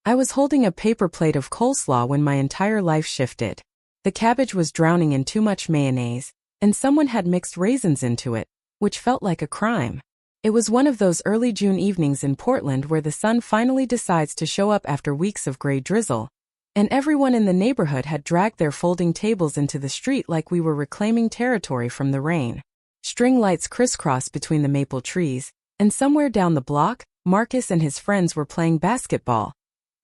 I was holding a paper plate of coleslaw when my entire life shifted. The cabbage was drowning in too much mayonnaise, and someone had mixed raisins into it, which felt like a crime. It was one of those early June evenings in Portland where the sun finally decides to show up after weeks of gray drizzle, and everyone in the neighborhood had dragged their folding tables into the street like we were reclaiming territory from the rain. String lights crisscrossed between the maple trees, and somewhere down the block, Marcus and his friends were playing basketball.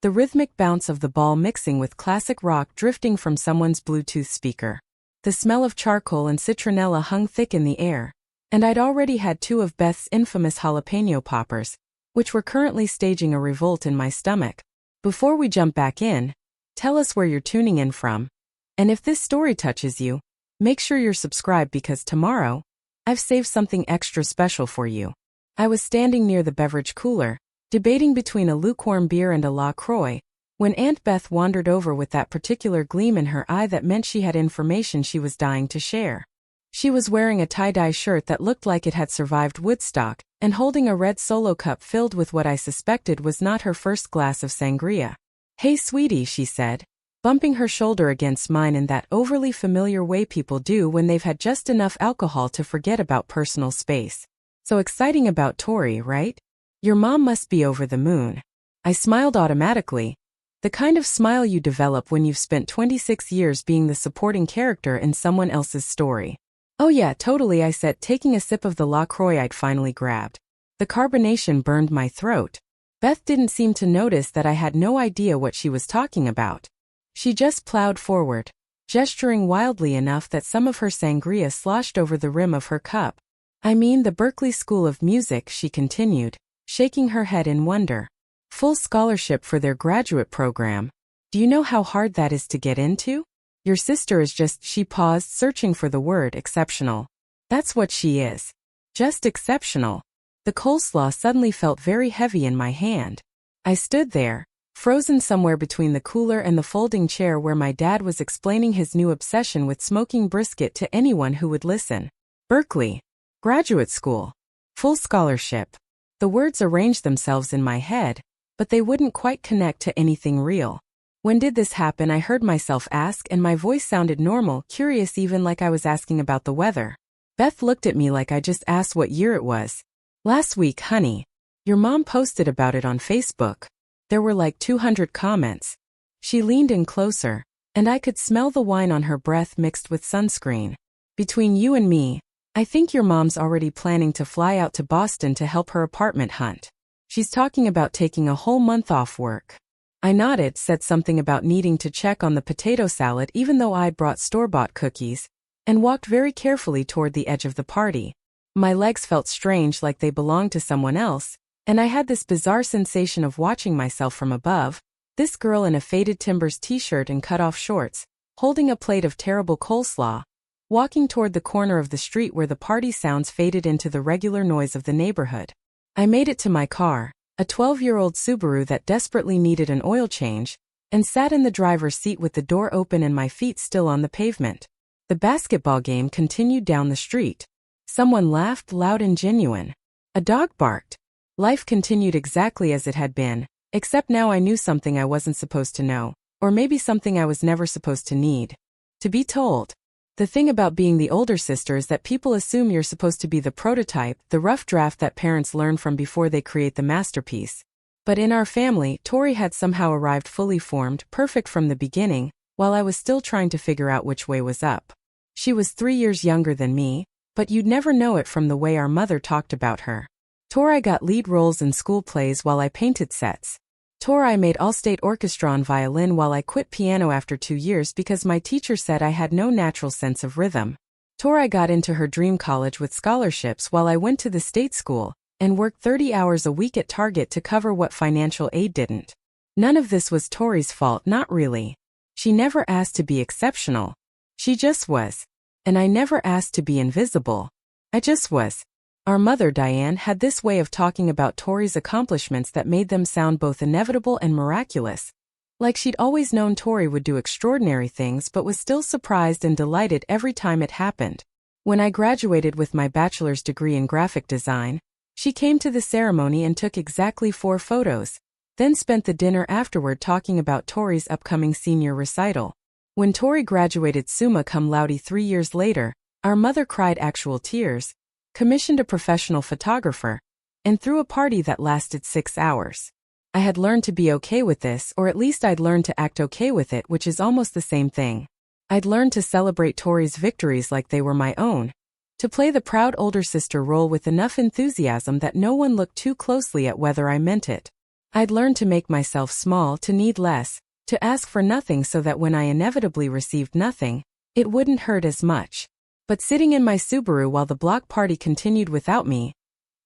The rhythmic bounce of the ball mixing with classic rock drifting from someone's Bluetooth speaker. The smell of charcoal and citronella hung thick in the air, and I'd already had 2 of Beth's infamous jalapeno poppers, which were currently staging a revolt in my stomach. Before we jump back in, tell us where you're tuning in from. And if this story touches you, make sure you're subscribed because tomorrow, I've saved something extra special for you. I was standing near the beverage cooler, debating between a lukewarm beer and a La Croix, when Aunt Beth wandered over with that particular gleam in her eye that meant she had information she was dying to share. She was wearing a tie-dye shirt that looked like it had survived Woodstock, and holding a red solo cup filled with what I suspected was not her first glass of sangria. "Hey sweetie," she said, bumping her shoulder against mine in that overly familiar way people do when they've had just enough alcohol to forget about personal space. "So exciting about Tori, right? Your mom must be over the moon." I smiled automatically, the kind of smile you develop when you've spent 26 years being the supporting character in someone else's story. "Oh yeah, totally," I said, taking a sip of the La Croix I'd finally grabbed. The carbonation burned my throat. Beth didn't seem to notice that I had no idea what she was talking about. She just plowed forward, gesturing wildly enough that some of her sangria sloshed over the rim of her cup. "I mean the Berkeley School of Music," she continued, shaking her head in wonder. "Full scholarship for their graduate program. Do you know how hard that is to get into? Your sister is just," she paused, searching for the word, "exceptional." "That's what she is. Just exceptional." The coleslaw suddenly felt very heavy in my hand. I stood there, frozen somewhere between the cooler and the folding chair where my dad was explaining his new obsession with smoking brisket to anyone who would listen. Berkeley. Graduate school. Full scholarship. The words arranged themselves in my head, but they wouldn't quite connect to anything real. "When did this happen?" I heard myself ask, and my voice sounded normal, curious, even like I was asking about the weather. Beth looked at me like I just asked what year it was. "Last week, honey. Your mom posted about it on Facebook." There were like 200 comments. She leaned in closer, and I could smell the wine on her breath mixed with sunscreen. "Between you and me, I think your mom's already planning to fly out to Boston to help her apartment hunt. She's talking about taking a whole month off work." I nodded, said something about needing to check on the potato salad even though I'd brought store-bought cookies, and walked very carefully toward the edge of the party. My legs felt strange, like they belonged to someone else, and I had this bizarre sensation of watching myself from above, this girl in a faded Timbers t-shirt and cut-off shorts, holding a plate of terrible coleslaw, walking toward the corner of the street where the party sounds faded into the regular noise of the neighborhood. I made it to my car, a 12-year-old Subaru that desperately needed an oil change, and sat in the driver's seat with the door open and my feet still on the pavement. The basketball game continued down the street. Someone laughed loud and genuine. A dog barked. Life continued exactly as it had been, except now I knew something I wasn't supposed to know, or maybe something I was never supposed to need to be told. The thing about being the older sister is that people assume you're supposed to be the prototype, the rough draft that parents learn from before they create the masterpiece. But in our family, Tori had somehow arrived fully formed, perfect from the beginning, while I was still trying to figure out which way was up. She was 3 years younger than me, but you'd never know it from the way our mother talked about her. Tori got lead roles in school plays while I painted sets. Tori made all-state orchestra on violin while I quit piano after 2 years because my teacher said I had no natural sense of rhythm. Tori got into her dream college with scholarships while I went to the state school and worked 30 hours a week at Target to cover what financial aid didn't. None of this was Tori's fault, not really. She never asked to be exceptional. She just was. And I never asked to be invisible. I just was. Our mother, Diane, had this way of talking about Tori's accomplishments that made them sound both inevitable and miraculous. Like she'd always known Tori would do extraordinary things but was still surprised and delighted every time it happened. When I graduated with my bachelor's degree in graphic design, she came to the ceremony and took exactly 4 photos. then spent the dinner afterward talking about Tori's upcoming senior recital. When Tori graduated summa cum laude 3 years later, our mother cried actual tears, commissioned a professional photographer, and threw a party that lasted 6 hours. I had learned to be okay with this, or at least I'd learned to act okay with it, which is almost the same thing. I'd learned to celebrate Tori's victories like they were my own, to play the proud older sister role with enough enthusiasm that no one looked too closely at whether I meant it. I'd learned to make myself small, to need less, to ask for nothing so that when I inevitably received nothing, it wouldn't hurt as much. But sitting in my Subaru while the block party continued without me,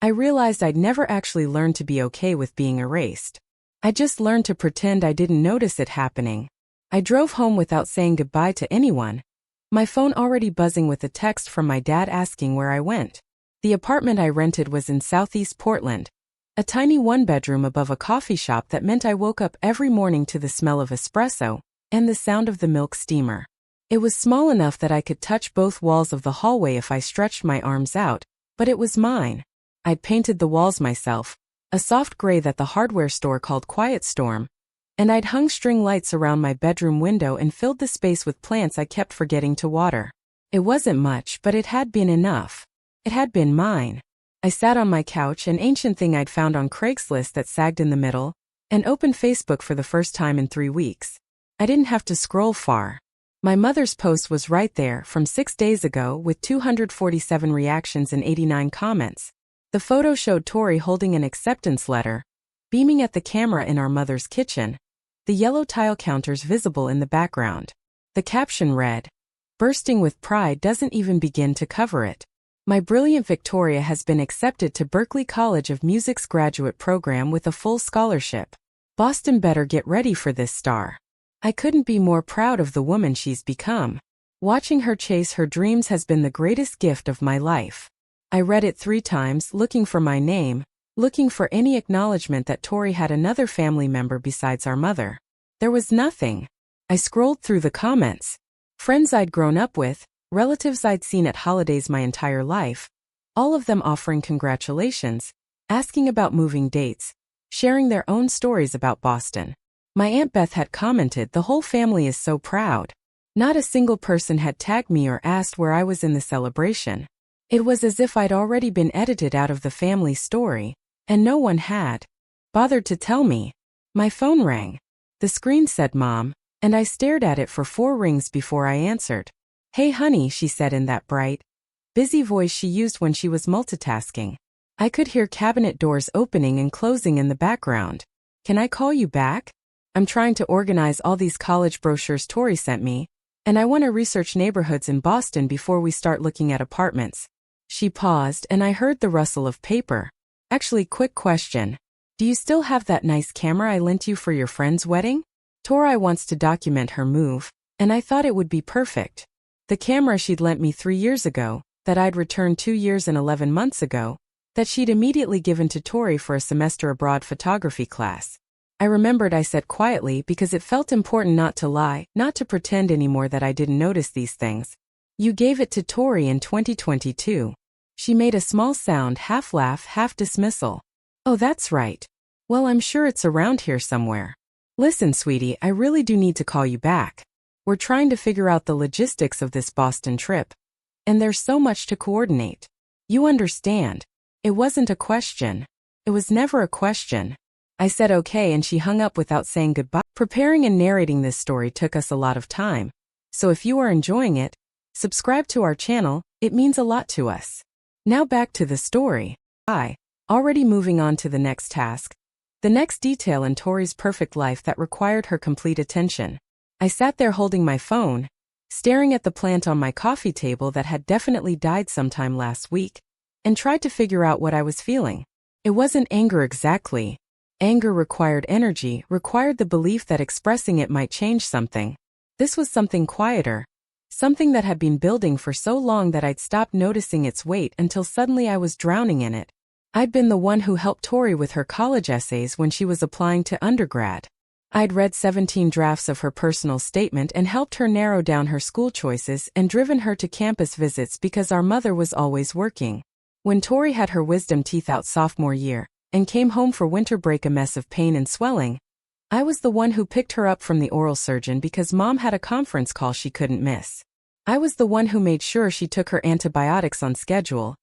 I realized I'd never actually learned to be okay with being erased. I just learned to pretend I didn't notice it happening. I drove home without saying goodbye to anyone, my phone already buzzing with a text from my dad asking where I went. The apartment I rented was in Southeast Portland, a tiny one-bedroom above a coffee shop that meant I woke up every morning to the smell of espresso and the sound of the milk steamer. It was small enough that I could touch both walls of the hallway if I stretched my arms out, but it was mine. I'd painted the walls myself, a soft gray that the hardware store called Quiet Storm, and I'd hung string lights around my bedroom window and filled the space with plants I kept forgetting to water. It wasn't much, but it had been enough. It had been mine. I sat on my couch, an ancient thing I'd found on Craigslist that sagged in the middle, and opened Facebook for the first time in 3 weeks. I didn't have to scroll far. My mother's post was right there from 6 days ago with 247 reactions and 89 comments. The photo showed Tori holding an acceptance letter, beaming at the camera in our mother's kitchen, the yellow tile counters visible in the background. The caption read, "Bursting with pride doesn't even begin to cover it. My brilliant Victoria has been accepted to Berklee College of Music's graduate program with a full scholarship. Boston better get ready for this star." I couldn't be more proud of the woman she's become. Watching her chase her dreams has been the greatest gift of my life. I read it 3 times, looking for my name, looking for any acknowledgement that Tori had another family member besides our mother. There was nothing. I scrolled through the comments. Friends I'd grown up with, relatives I'd seen at holidays my entire life, all of them offering congratulations, asking about moving dates, sharing their own stories about Boston. My Aunt Beth had commented, "The whole family is so proud." Not a single person had tagged me or asked where I was in the celebration. It was as if I'd already been edited out of the family story, and no one had bothered to tell me. My phone rang. The screen said Mom, and I stared at it for 4 rings before I answered. "Hey honey," she said in that bright, busy voice she used when she was multitasking. I could hear cabinet doors opening and closing in the background. "Can I call you back? I'm trying to organize all these college brochures Tori sent me, and I want to research neighborhoods in Boston before we start looking at apartments." She paused, and I heard the rustle of paper. "Actually, quick question. Do you still have that nice camera I lent you for your friend's wedding? Tori wants to document her move, and I thought it would be perfect. The camera she'd lent me 3 years ago, that I'd returned 2 years and 11 months ago, that she'd immediately given to Tori for a semester abroad photography class." I remembered I said quietly because it felt important not to lie, not to pretend anymore that I didn't notice these things. "You gave it to Tori in 2022. She made a small sound, half laugh, half dismissal. "Oh, that's right. Well, I'm sure it's around here somewhere. Listen, sweetie, I really do need to call you back. We're trying to figure out the logistics of this Boston trip, and there's so much to coordinate. You understand." It wasn't a question. It was never a question. I said okay, and she hung up without saying goodbye. Preparing and narrating this story took us a lot of time, so if you are enjoying it, subscribe to our channel, it means a lot to us. Now back to the story. Already moving on to the next task. The next detail in Tori's perfect life that required her complete attention. I sat there holding my phone, staring at the plant on my coffee table that had definitely died sometime last week, and tried to figure out what I was feeling. It wasn't anger exactly. Anger required energy, required the belief that expressing it might change something. This was something quieter, something that had been building for so long that I'd stopped noticing its weight until suddenly I was drowning in it. I'd been the one who helped Tori with her college essays when she was applying to undergrad. I'd read 17 drafts of her personal statement and helped her narrow down her school choices and driven her to campus visits because our mother was always working. When Tori had her wisdom teeth out sophomore year, and came home for winter break a mess of pain and swelling. I was the one who picked her up from the oral surgeon because Mom had a conference call she couldn't miss. I was the one who made sure she took her antibiotics on schedule,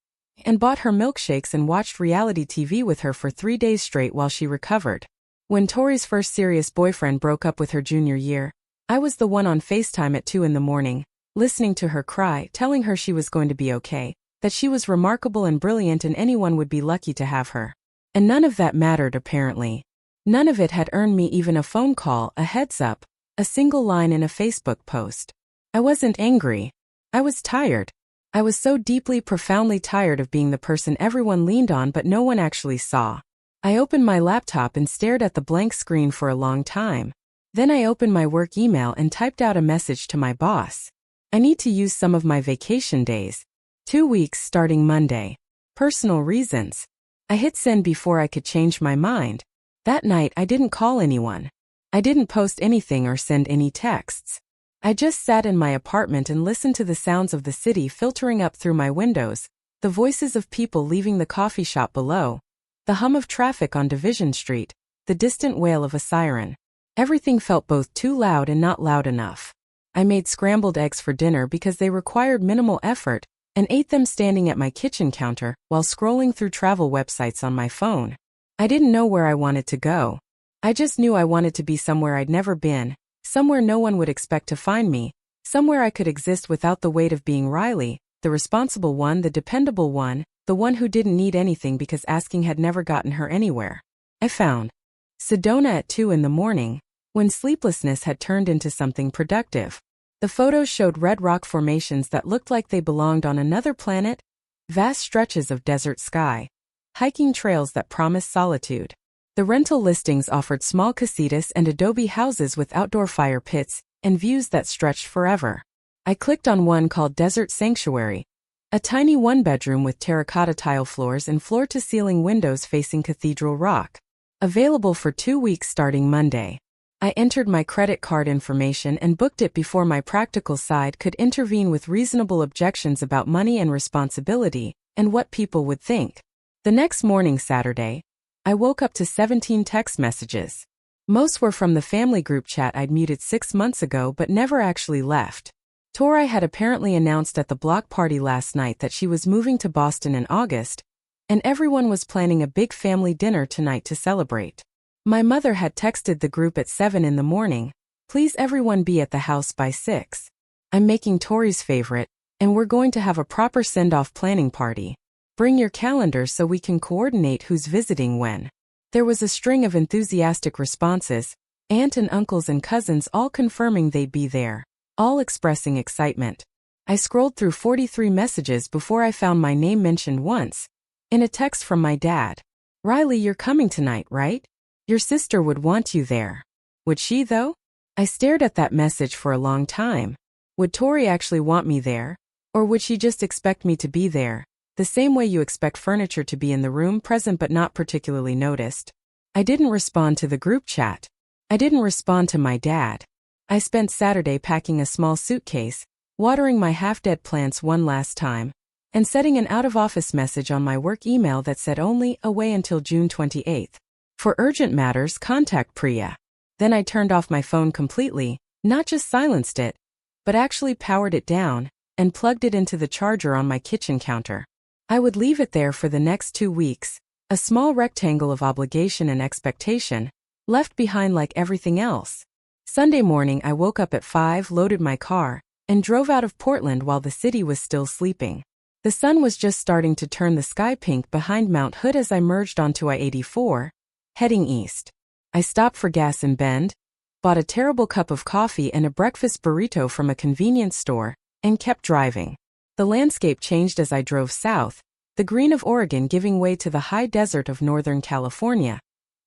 and bought her milkshakes and watched reality TV with her for 3 days straight while she recovered. When Tori's first serious boyfriend broke up with her junior year, I was the one on FaceTime at 2 in the morning, listening to her cry, telling her she was going to be okay, that she was remarkable and brilliant and anyone would be lucky to have her. And none of that mattered apparently. None of it had earned me even a phone call, a heads up, a single line in a Facebook post. I wasn't angry. I was tired. I was so deeply, profoundly tired of being the person everyone leaned on but no one actually saw. I opened my laptop and stared at the blank screen for a long time. Then I opened my work email and typed out a message to my boss. I need to use some of my vacation days. 2 weeks starting Monday. Personal reasons. I hit send before I could change my mind. That night I didn't call anyone. I didn't post anything or send any texts. I just sat in my apartment and listened to the sounds of the city filtering up through my windows, the voices of people leaving the coffee shop below, the hum of traffic on Division Street, the distant wail of a siren. Everything felt both too loud and not loud enough. I made scrambled eggs for dinner because they required minimal effort, and ate them standing at my kitchen counter while scrolling through travel websites on my phone. I didn't know where I wanted to go. I just knew I wanted to be somewhere I'd never been, somewhere no one would expect to find me, somewhere I could exist without the weight of being Riley, the responsible one, the dependable one, the one who didn't need anything because asking had never gotten her anywhere. I found Sedona at 2 in the morning, when sleeplessness had turned into something productive. The photos showed red rock formations that looked like they belonged on another planet, vast stretches of desert sky, hiking trails that promised solitude. The rental listings offered small casitas and adobe houses with outdoor fire pits and views that stretched forever. I clicked on one called Desert Sanctuary, a tiny one-bedroom with terracotta tile floors and floor-to-ceiling windows facing Cathedral Rock. Available for 2 weeks starting Monday. I entered my credit card information and booked it before my practical side could intervene with reasonable objections about money and responsibility and what people would think. The next morning, Saturday, I woke up to 17 text messages. Most were from the family group chat I'd muted 6 months ago but never actually left. Tori had apparently announced at the block party last night that she was moving to Boston in August, and everyone was planning a big family dinner tonight to celebrate. My mother had texted the group at 7 in the morning, "Please everyone be at the house by 6. I'm making Tori's favorite, and we're going to have a proper send-off planning party. Bring your calendars so we can coordinate who's visiting when." There was a string of enthusiastic responses, aunt and uncles and cousins all confirming they'd be there, all expressing excitement. I scrolled through 43 messages before I found my name mentioned once, in a text from my dad. "Riley, you're coming tonight, right? Your sister would want you there." Would she, though? I stared at that message for a long time. Would Tori actually want me there? Or would she just expect me to be there, the same way you expect furniture to be in the room, present but not particularly noticed? I didn't respond to the group chat. I didn't respond to my dad. I spent Saturday packing a small suitcase, watering my half-dead plants one last time, and setting an out-of-office message on my work email that said only away until June 28th. For urgent matters, contact Priya. Then I turned off my phone completely, not just silenced it, but actually powered it down, and plugged it into the charger on my kitchen counter. I would leave it there for the next 2 weeks, a small rectangle of obligation and expectation, left behind like everything else. Sunday morning I woke up at 5, loaded my car, and drove out of Portland while the city was still sleeping. The sun was just starting to turn the sky pink behind Mount Hood as I merged onto I-84, heading east. I stopped for gas in Bend, bought a terrible cup of coffee and a breakfast burrito from a convenience store, and kept driving. The landscape changed as I drove south, the green of Oregon giving way to the high desert of Northern California,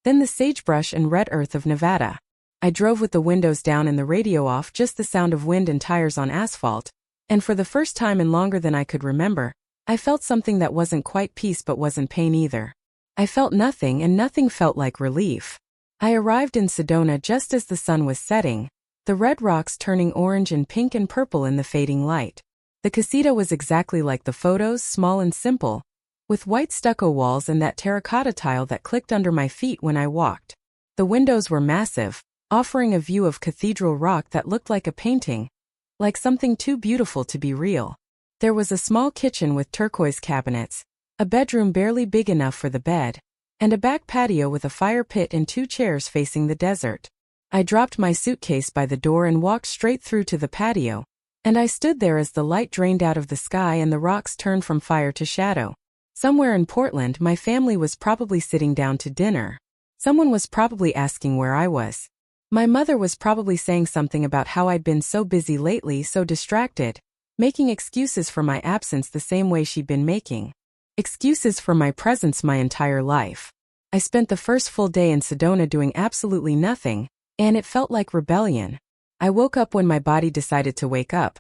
then the sagebrush and red earth of Nevada. I drove with the windows down and the radio off, just the sound of wind and tires on asphalt, and for the first time in longer than I could remember, I felt something that wasn't quite peace but wasn't pain either. I felt nothing, and nothing felt like relief. I arrived in Sedona just as the sun was setting, the red rocks turning orange and pink and purple in the fading light. The casita was exactly like the photos, small and simple, with white stucco walls and that terracotta tile that clicked under my feet when I walked. The windows were massive, offering a view of Cathedral Rock that looked like a painting, like something too beautiful to be real. There was a small kitchen with turquoise cabinets, a bedroom barely big enough for the bed, and a back patio with a fire pit and 2 chairs facing the desert. I dropped my suitcase by the door and walked straight through to the patio, and I stood there as the light drained out of the sky and the rocks turned from fire to shadow. Somewhere in Portland, my family was probably sitting down to dinner. Someone was probably asking where I was. My mother was probably saying something about how I'd been so busy lately, so distracted, making excuses for my absence the same way she'd been making excuses for my presence my entire life. I spent the first full day in Sedona doing absolutely nothing, and it felt like rebellion. I woke up when my body decided to wake up.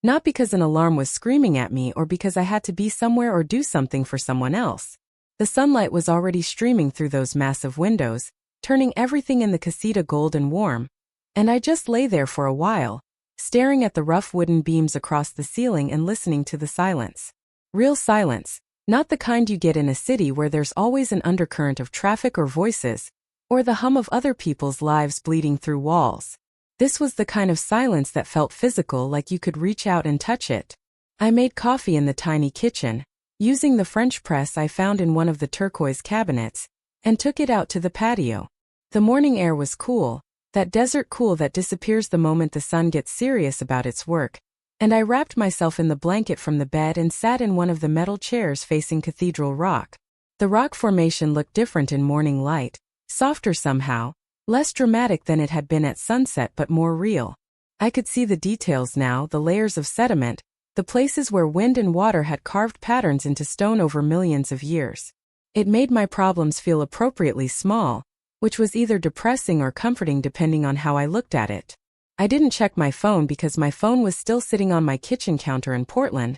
Not because an alarm was screaming at me or because I had to be somewhere or do something for someone else. The sunlight was already streaming through those massive windows, turning everything in the casita gold and warm, and I just lay there for a while, staring at the rough wooden beams across the ceiling and listening to the silence. Real silence, not the kind you get in a city where there's always an undercurrent of traffic or voices, or the hum of other people's lives bleeding through walls. This was the kind of silence that felt physical, like you could reach out and touch it. I made coffee in the tiny kitchen, using the French press I found in one of the turquoise cabinets, and took it out to the patio. The morning air was cool, that desert cool that disappears the moment the sun gets serious about its work, and I wrapped myself in the blanket from the bed and sat in one of the metal chairs facing Cathedral Rock. The rock formation looked different in morning light, softer somehow, less dramatic than it had been at sunset but more real. I could see the details now, the layers of sediment, the places where wind and water had carved patterns into stone over millions of years. It made my problems feel appropriately small, which was either depressing or comforting depending on how I looked at it. I didn't check my phone because my phone was still sitting on my kitchen counter in Portland,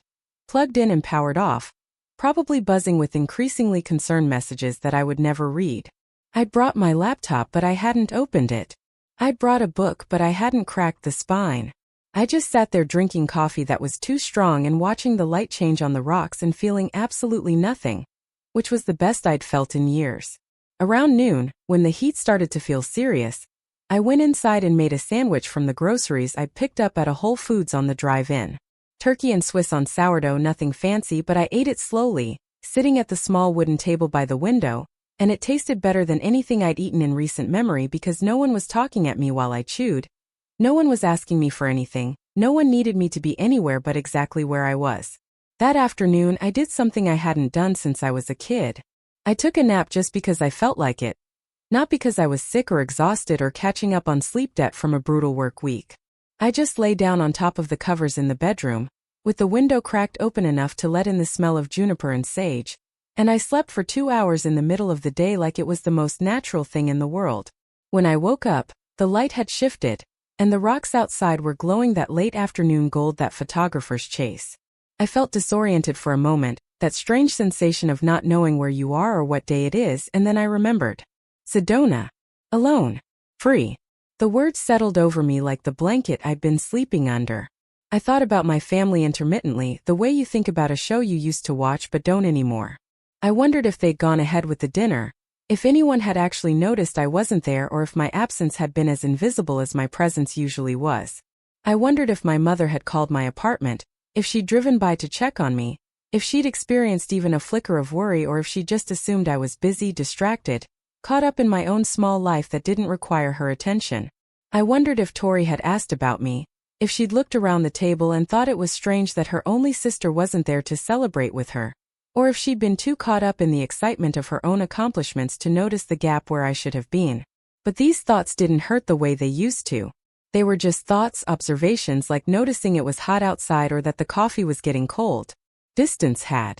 plugged in and powered off, probably buzzing with increasingly concerned messages that I would never read. I'd brought my laptop but I hadn't opened it. I'd brought a book but I hadn't cracked the spine. I just sat there drinking coffee that was too strong and watching the light change on the rocks and feeling absolutely nothing, which was the best I'd felt in years. Around noon, when the heat started to feel serious, I went inside and made a sandwich from the groceries I picked up at a Whole Foods on the drive-in. Turkey and Swiss on sourdough, nothing fancy, but I ate it slowly, sitting at the small wooden table by the window, and it tasted better than anything I'd eaten in recent memory because no one was talking at me while I chewed. No one was asking me for anything, no one needed me to be anywhere but exactly where I was. That afternoon I did something I hadn't done since I was a kid. I took a nap just because I felt like it, not because I was sick or exhausted or catching up on sleep debt from a brutal work week. I just lay down on top of the covers in the bedroom, with the window cracked open enough to let in the smell of juniper and sage, and I slept for 2 hours in the middle of the day like it was the most natural thing in the world. When I woke up, the light had shifted, and the rocks outside were glowing that late afternoon gold that photographers chase. I felt disoriented for a moment, that strange sensation of not knowing where you are or what day it is, and then I remembered. Sedona. Alone. Free. The words settled over me like the blanket I'd been sleeping under. I thought about my family intermittently, the way you think about a show you used to watch but don't anymore. I wondered if they'd gone ahead with the dinner, if anyone had actually noticed I wasn't there, or if my absence had been as invisible as my presence usually was. I wondered if my mother had called my apartment, if she'd driven by to check on me, if she'd experienced even a flicker of worry, or if she just assumed I was busy, distracted, caught up in my own small life that didn't require her attention. I wondered if Tori had asked about me, if she'd looked around the table and thought it was strange that her only sister wasn't there to celebrate with her, or if she'd been too caught up in the excitement of her own accomplishments to notice the gap where I should have been. But these thoughts didn't hurt the way they used to. They were just thoughts, observations, like noticing it was hot outside or that the coffee was getting cold. Distance had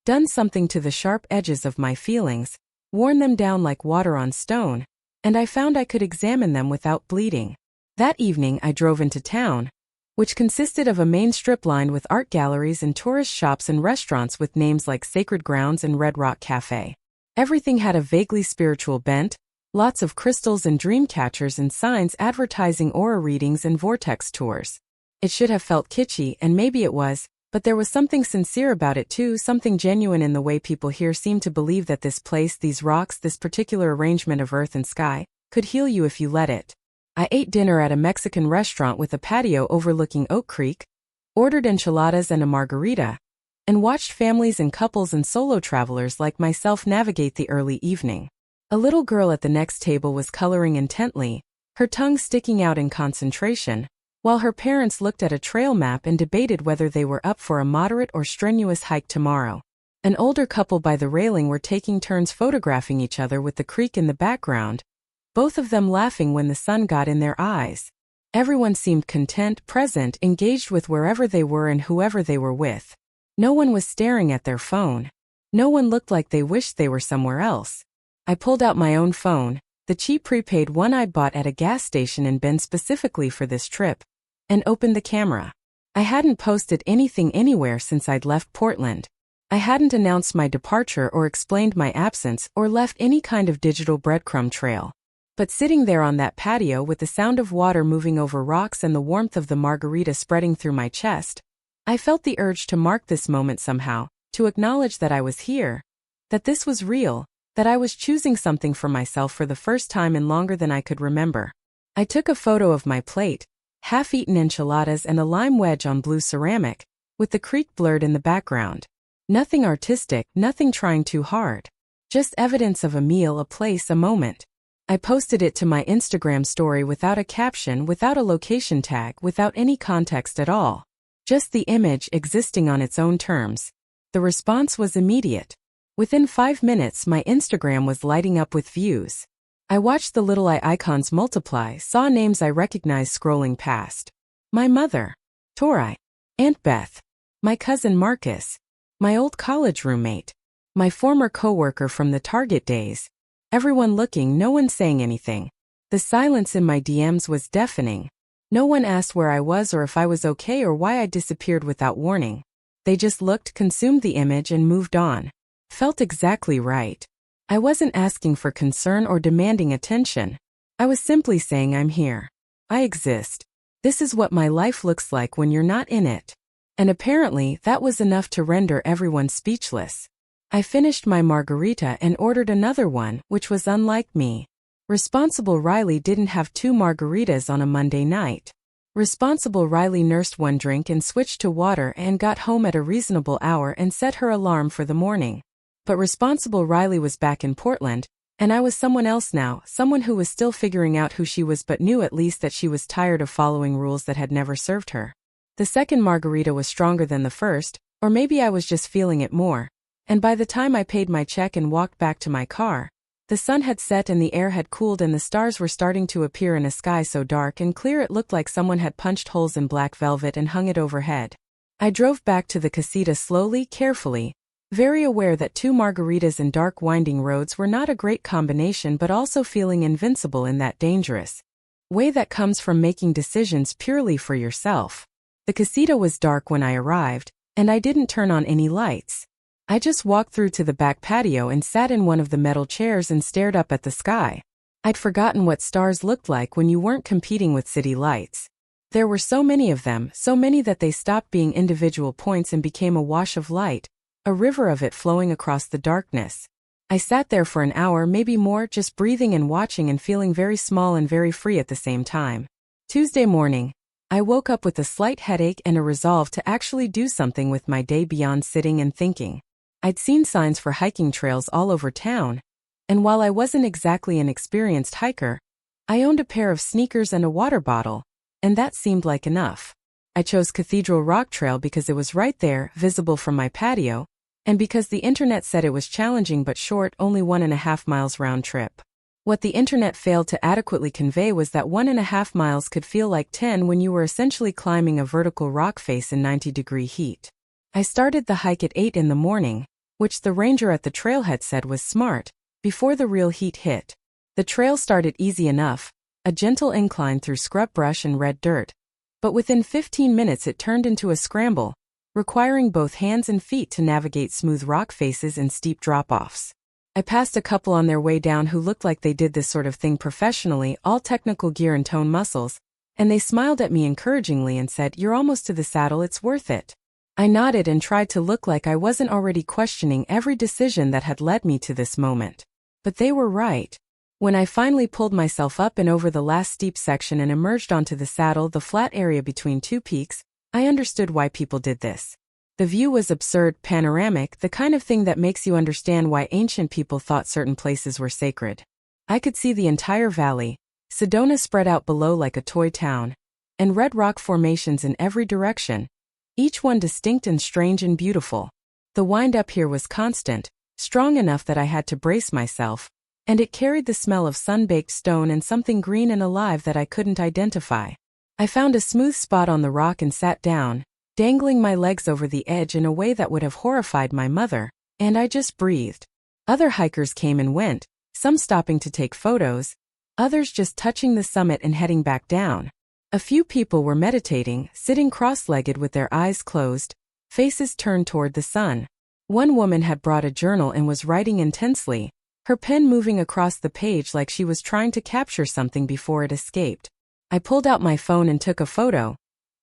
done something to the sharp edges of my feelings, worn them down like water on stone, and I found I could examine them without bleeding. That evening I drove into town, which consisted of a main strip lined with art galleries and tourist shops and restaurants with names like Sacred Grounds and Red Rock Cafe. Everything had a vaguely spiritual bent, lots of crystals and dream catchers and signs advertising aura readings and vortex tours. It should have felt kitschy, and maybe it was, But there was something sincere about it too, something genuine in the way people here seemed to believe that this place, these rocks, this particular arrangement of earth and sky, could heal you if you let it. I ate dinner at a Mexican restaurant with a patio overlooking Oak Creek, ordered enchiladas and a margarita, and watched families and couples and solo travelers like myself navigate the early evening. A little girl at the next table was coloring intently, her tongue sticking out in concentration, while her parents looked at a trail map and debated whether they were up for a moderate or strenuous hike tomorrow. An older couple by the railing were taking turns photographing each other with the creek in the background, both of them laughing when the sun got in their eyes. Everyone seemed content, present, engaged with wherever they were and whoever they were with. No one was staring at their phone. No one looked like they wished they were somewhere else. I pulled out my own phone, the cheap prepaid one I'd bought at a gas station in Bend specifically for this trip, and opened the camera. I hadn't posted anything anywhere since I'd left Portland. I hadn't announced my departure or explained my absence or left any kind of digital breadcrumb trail. But sitting there on that patio with the sound of water moving over rocks and the warmth of the margarita spreading through my chest, I felt the urge to mark this moment somehow, to acknowledge that I was here, that this was real, that I was choosing something for myself for the first time in longer than I could remember. I took a photo of my plate, half-eaten enchiladas and a lime wedge on blue ceramic, with the creek blurred in the background. Nothing artistic, nothing trying too hard. Just evidence of a meal, a place, a moment. I posted it to my Instagram story without a caption, without a location tag, without any context at all. Just the image existing on its own terms. The response was immediate. Within 5 minutes, my Instagram was lighting up with views. I watched the little icons multiply, saw names I recognized scrolling past. My mother, Tori, Aunt Beth, my cousin Marcus, my old college roommate, my former coworker from the Target days. Everyone looking, no one saying anything. The silence in my DMs was deafening. No one asked where I was or if I was okay or why I disappeared without warning. They just looked, consumed the image and moved on. Felt exactly right. I wasn't asking for concern or demanding attention. I was simply saying I'm here. I exist. This is what my life looks like when you're not in it. And apparently that was enough to render everyone speechless. I finished my margarita and ordered another one, which was unlike me. Responsible Riley didn't have 2 margaritas on a Monday night. Responsible Riley nursed one drink and switched to water and got home at a reasonable hour and set her alarm for the morning. But responsible Riley was back in Portland, and I was someone else now, someone who was still figuring out who she was but knew at least that she was tired of following rules that had never served her. The second margarita was stronger than the first, or maybe I was just feeling it more. And by the time I paid my check and walked back to my car, the sun had set and the air had cooled and the stars were starting to appear in a sky so dark and clear it looked like someone had punched holes in black velvet and hung it overhead. I drove back to the casita slowly, carefully, very aware that 2 margaritas and dark winding roads were not a great combination but also feeling invincible in that dangerous way that comes from making decisions purely for yourself. The casita was dark when I arrived, and I didn't turn on any lights. I just walked through to the back patio and sat in one of the metal chairs and stared up at the sky. I'd forgotten what stars looked like when you weren't competing with city lights. There were so many of them, so many that they stopped being individual points and became a wash of light, a river of it flowing across the darkness. I sat there for an hour, maybe more, just breathing and watching and feeling very small and very free at the same time. Tuesday morning, I woke up with a slight headache and a resolve to actually do something with my day beyond sitting and thinking. I'd seen signs for hiking trails all over town, and while I wasn't exactly an experienced hiker, I owned a pair of sneakers and a water bottle, and that seemed like enough. I chose Cathedral Rock Trail because it was right there, visible from my patio, and because the internet said it was challenging but short, only 1.5 miles round trip. What the internet failed to adequately convey was that 1.5 miles could feel like 10 when you were essentially climbing a vertical rock face in 90-degree heat. I started the hike at 8 in the morning, which the ranger at the trailhead said was smart, before the real heat hit. The trail started easy enough, a gentle incline through scrub brush and red dirt, but within 15 minutes it turned into a scramble, requiring both hands and feet to navigate smooth rock faces and steep drop-offs. I passed a couple on their way down who looked like they did this sort of thing professionally, all technical gear and toned muscles, and they smiled at me encouragingly and said, "You're almost to the saddle, it's worth it." I nodded and tried to look like I wasn't already questioning every decision that had led me to this moment. But they were right. When I finally pulled myself up and over the last steep section and emerged onto the saddle, the flat area between two peaks, I understood why people did this. The view was absurd, panoramic, the kind of thing that makes you understand why ancient people thought certain places were sacred. I could see the entire valley, Sedona spread out below like a toy town, and red rock formations in every direction, each one distinct and strange and beautiful. The wind up here was constant, strong enough that I had to brace myself, and it carried the smell of sun-baked stone and something green and alive that I couldn't identify. I found a smooth spot on the rock and sat down, dangling my legs over the edge in a way that would have horrified my mother, and I just breathed. Other hikers came and went, some stopping to take photos, others just touching the summit and heading back down. A few people were meditating, sitting cross-legged with their eyes closed, faces turned toward the sun. One woman had brought a journal and was writing intensely, her pen moving across the page like she was trying to capture something before it escaped. I pulled out my phone and took a photo,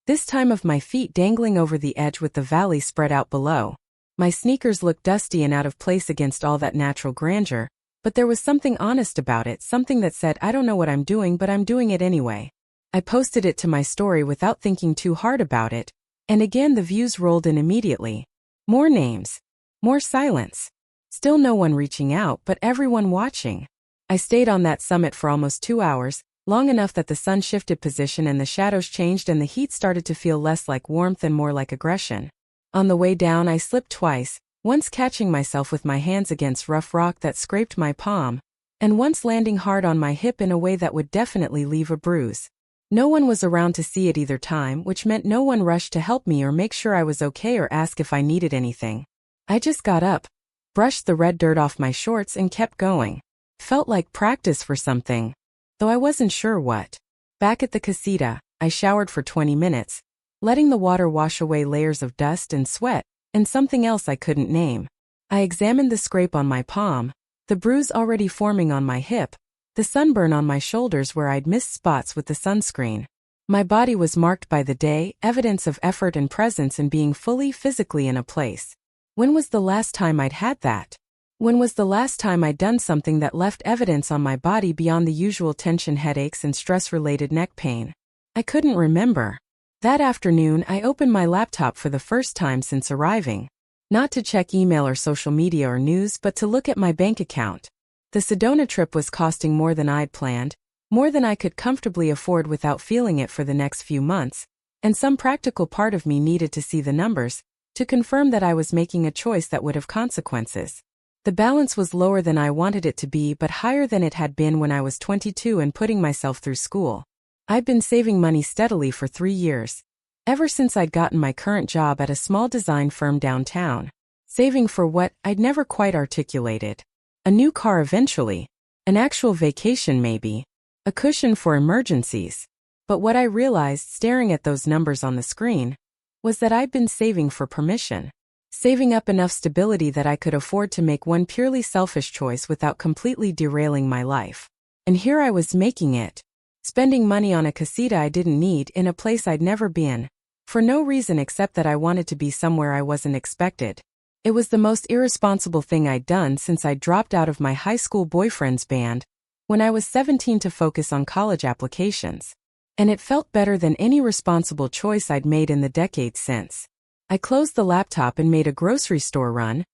this time of my feet dangling over the edge with the valley spread out below. My sneakers looked dusty and out of place against all that natural grandeur, but there was something honest about it, something that said, I don't know what I'm doing, but I'm doing it anyway. I posted it to my story without thinking too hard about it, and again the views rolled in immediately. More names. More silence. Still no one reaching out, but everyone watching. I stayed on that summit for almost 2 hours, long enough that the sun shifted position and the shadows changed and the heat started to feel less like warmth and more like aggression. On the way down I slipped twice, once catching myself with my hands against rough rock that scraped my palm, and once landing hard on my hip in a way that would definitely leave a bruise. No one was around to see it either time, which meant no one rushed to help me or make sure I was okay or ask if I needed anything. I just got up, brushed the red dirt off my shorts and kept going. Felt like practice for something, though I wasn't sure what. Back at the casita, I showered for 20 minutes, letting the water wash away layers of dust and sweat, and something else I couldn't name. I examined the scrape on my palm, the bruise already forming on my hip, the sunburn on my shoulders where I'd missed spots with the sunscreen. My body was marked by the day, evidence of effort and presence and being fully physically in a place. When was the last time I'd had that? When was the last time I'd done something that left evidence on my body beyond the usual tension, headaches, and stress-related neck pain? I couldn't remember. That afternoon, I opened my laptop for the first time since arriving. Not to check email or social media or news, but to look at my bank account. The Sedona trip was costing more than I'd planned, more than I could comfortably afford without feeling it for the next few months, and some practical part of me needed to see the numbers, to confirm that I was making a choice that would have consequences. The balance was lower than I wanted it to be but higher than it had been when I was 22 and putting myself through school. I'd been saving money steadily for 3 years. Ever since I'd gotten my current job at a small design firm downtown. Saving for what, I'd never quite articulated. A new car eventually. An actual vacation maybe. A cushion for emergencies. But what I realized staring at those numbers on the screen was that I'd been saving for permission. Saving up enough stability that I could afford to make one purely selfish choice without completely derailing my life. And here I was making it. Spending money on a casita I didn't need in a place I'd never been. For no reason except that I wanted to be somewhere I wasn't expected. It was the most irresponsible thing I'd done since I dropped out of my high school boyfriend's band when I was 17 to focus on college applications. And it felt better than any responsible choice I'd made in the decades since. I closed the laptop and made a grocery store run,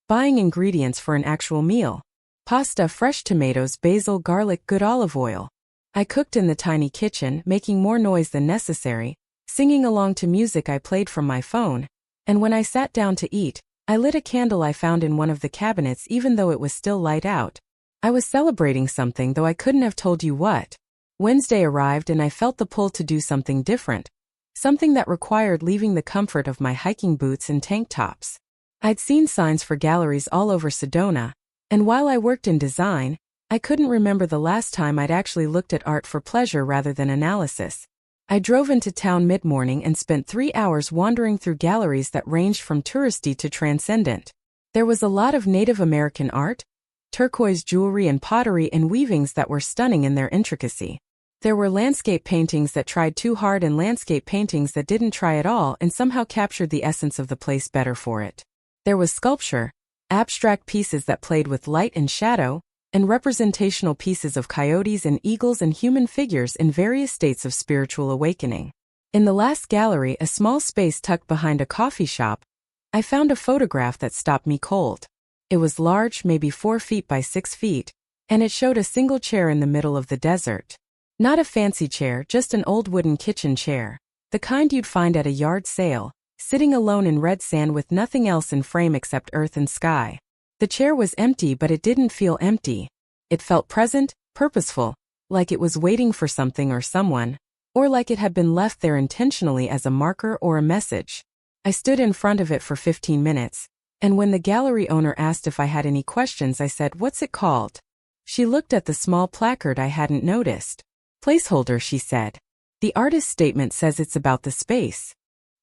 buying ingredients for an actual meal. Pasta, fresh tomatoes, basil, garlic, good olive oil. I cooked in the tiny kitchen, making more noise than necessary, singing along to music I played from my phone, and when I sat down to eat, I lit a candle I found in one of the cabinets even though it was still light out. I was celebrating something, though I couldn't have told you what. Wednesday arrived and I felt the pull to do something different. Something that required leaving the comfort of my hiking boots and tank tops. I'd seen signs for galleries all over Sedona, and while I worked in design, I couldn't remember the last time I'd actually looked at art for pleasure rather than analysis. I drove into town mid-morning and spent 3 hours wandering through galleries that ranged from touristy to transcendent. There was a lot of Native American art, turquoise jewelry and pottery and weavings that were stunning in their intricacy. There were landscape paintings that tried too hard and landscape paintings that didn't try at all and somehow captured the essence of the place better for it. There was sculpture, abstract pieces that played with light and shadow, and representational pieces of coyotes and eagles and human figures in various states of spiritual awakening. In the last gallery, a small space tucked behind a coffee shop, I found a photograph that stopped me cold. It was large, maybe 4 feet by 6 feet, and it showed a single chair in the middle of the desert. Not a fancy chair, just an old wooden kitchen chair, the kind you'd find at a yard sale, sitting alone in red sand with nothing else in frame except earth and sky. The chair was empty, but it didn't feel empty. It felt present, purposeful, like it was waiting for something or someone, or like it had been left there intentionally as a marker or a message. I stood in front of it for 15 minutes, and when the gallery owner asked if I had any questions, I said, "What's it called?" She looked at the small placard I hadn't noticed. "Placeholder," she said. "The artist's statement says it's about the space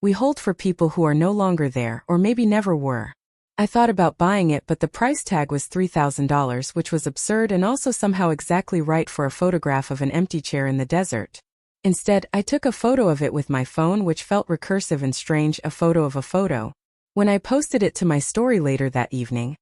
we hold for people who are no longer there or maybe never were." I thought about buying it, but the price tag was $3,000, which was absurd and also somehow exactly right for a photograph of an empty chair in the desert. Instead, I took a photo of it with my phone, which felt recursive and strange, a photo of a photo. When I posted it to my story later that evening,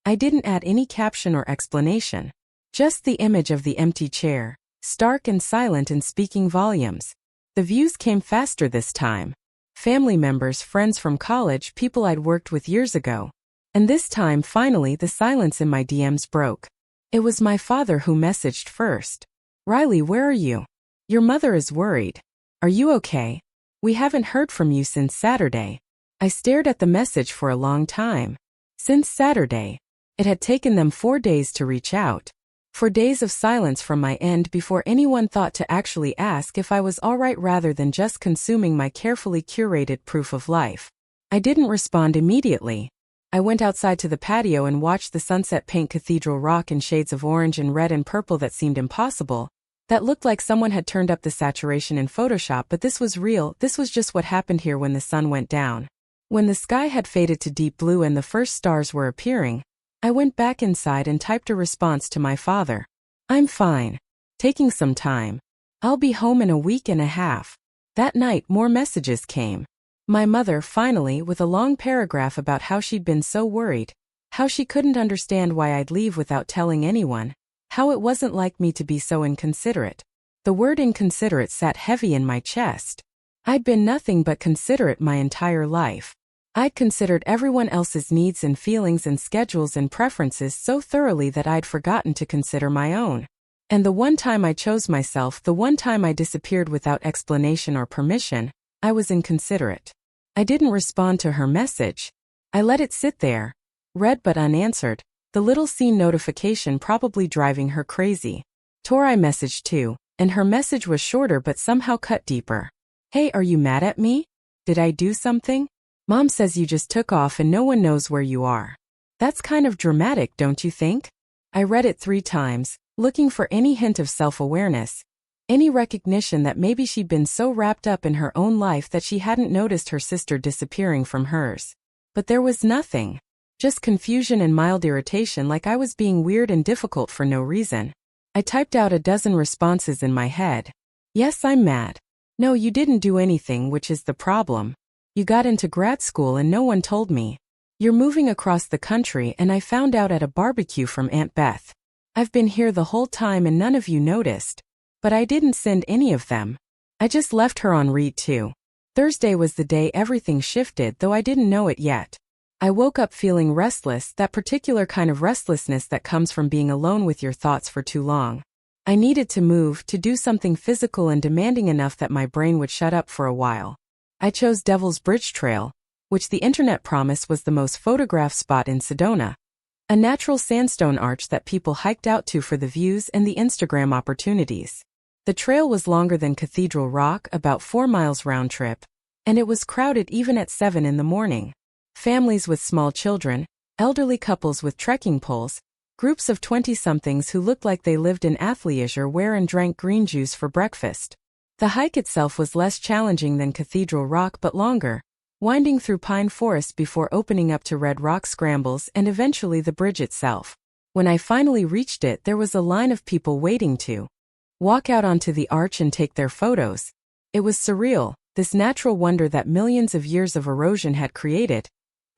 I didn't add any caption or explanation. Just the image of the empty chair, stark and silent and speaking volumes. The views came faster this time. Family members, friends from college, people I'd worked with years ago. And this time, finally, the silence in my DMs broke. It was my father who messaged first. "Riley, where are you? Your mother is worried. Are you okay? We haven't heard from you since Saturday." I stared at the message for a long time. Since Saturday. It had taken them 4 days to reach out. 4 days of silence from my end before anyone thought to actually ask if I was alright rather than just consuming my carefully curated proof of life. I didn't respond immediately. I went outside to the patio and watched the sunset paint Cathedral Rock in shades of orange and red and purple that seemed impossible. That looked like someone had turned up the saturation in Photoshop, but this was real. This was just what happened here when the sun went down. When the sky had faded to deep blue and the first stars were appearing, I went back inside and typed a response to my father. "I'm fine. Taking some time. I'll be home in a week and a half." That night, more messages came. My mother, finally, with a long paragraph about how she'd been so worried, how she couldn't understand why I'd leave without telling anyone, how it wasn't like me to be so inconsiderate. The word inconsiderate sat heavy in my chest. I'd been nothing but considerate my entire life. I'd considered everyone else's needs and feelings and schedules and preferences so thoroughly that I'd forgotten to consider my own. And the one time I chose myself, the one time I disappeared without explanation or permission, I was inconsiderate. I didn't respond to her message. I let it sit there, read but unanswered, the little scene notification probably driving her crazy. I messaged too, and her message was shorter but somehow cut deeper. "Hey, are you mad at me? Did I do something? Mom says you just took off and no one knows where you are. That's kind of dramatic, don't you think?" I read it 3 times, looking for any hint of self-awareness, any recognition that maybe she'd been so wrapped up in her own life that she hadn't noticed her sister disappearing from hers. But there was nothing. Just confusion and mild irritation, like I was being weird and difficult for no reason. I typed out a dozen responses in my head. "Yes, I'm mad. No, you didn't do anything, which is the problem. You got into grad school and no one told me. You're moving across the country and I found out at a barbecue from Aunt Beth. I've been here the whole time and none of you noticed. But I didn't send any of them. I just left her on read too." Thursday was the day everything shifted, though I didn't know it yet. I woke up feeling restless, that particular kind of restlessness that comes from being alone with your thoughts for too long. I needed to move, to do something physical and demanding enough that my brain would shut up for a while. I chose Devil's Bridge Trail, which the internet promised was the most photographed spot in Sedona. A natural sandstone arch that people hiked out to for the views and the Instagram opportunities. The trail was longer than Cathedral Rock, about 4 miles round trip, and it was crowded even at 7 in the morning. Families with small children, elderly couples with trekking poles, groups of 20-somethings who looked like they lived in athleisure wear and drank green juice for breakfast. The hike itself was less challenging than Cathedral Rock but longer, winding through pine forest before opening up to red rock scrambles and eventually the bridge itself. When I finally reached it, there was a line of people waiting to walk out onto the arch and take their photos. It was surreal, this natural wonder that millions of years of erosion had created.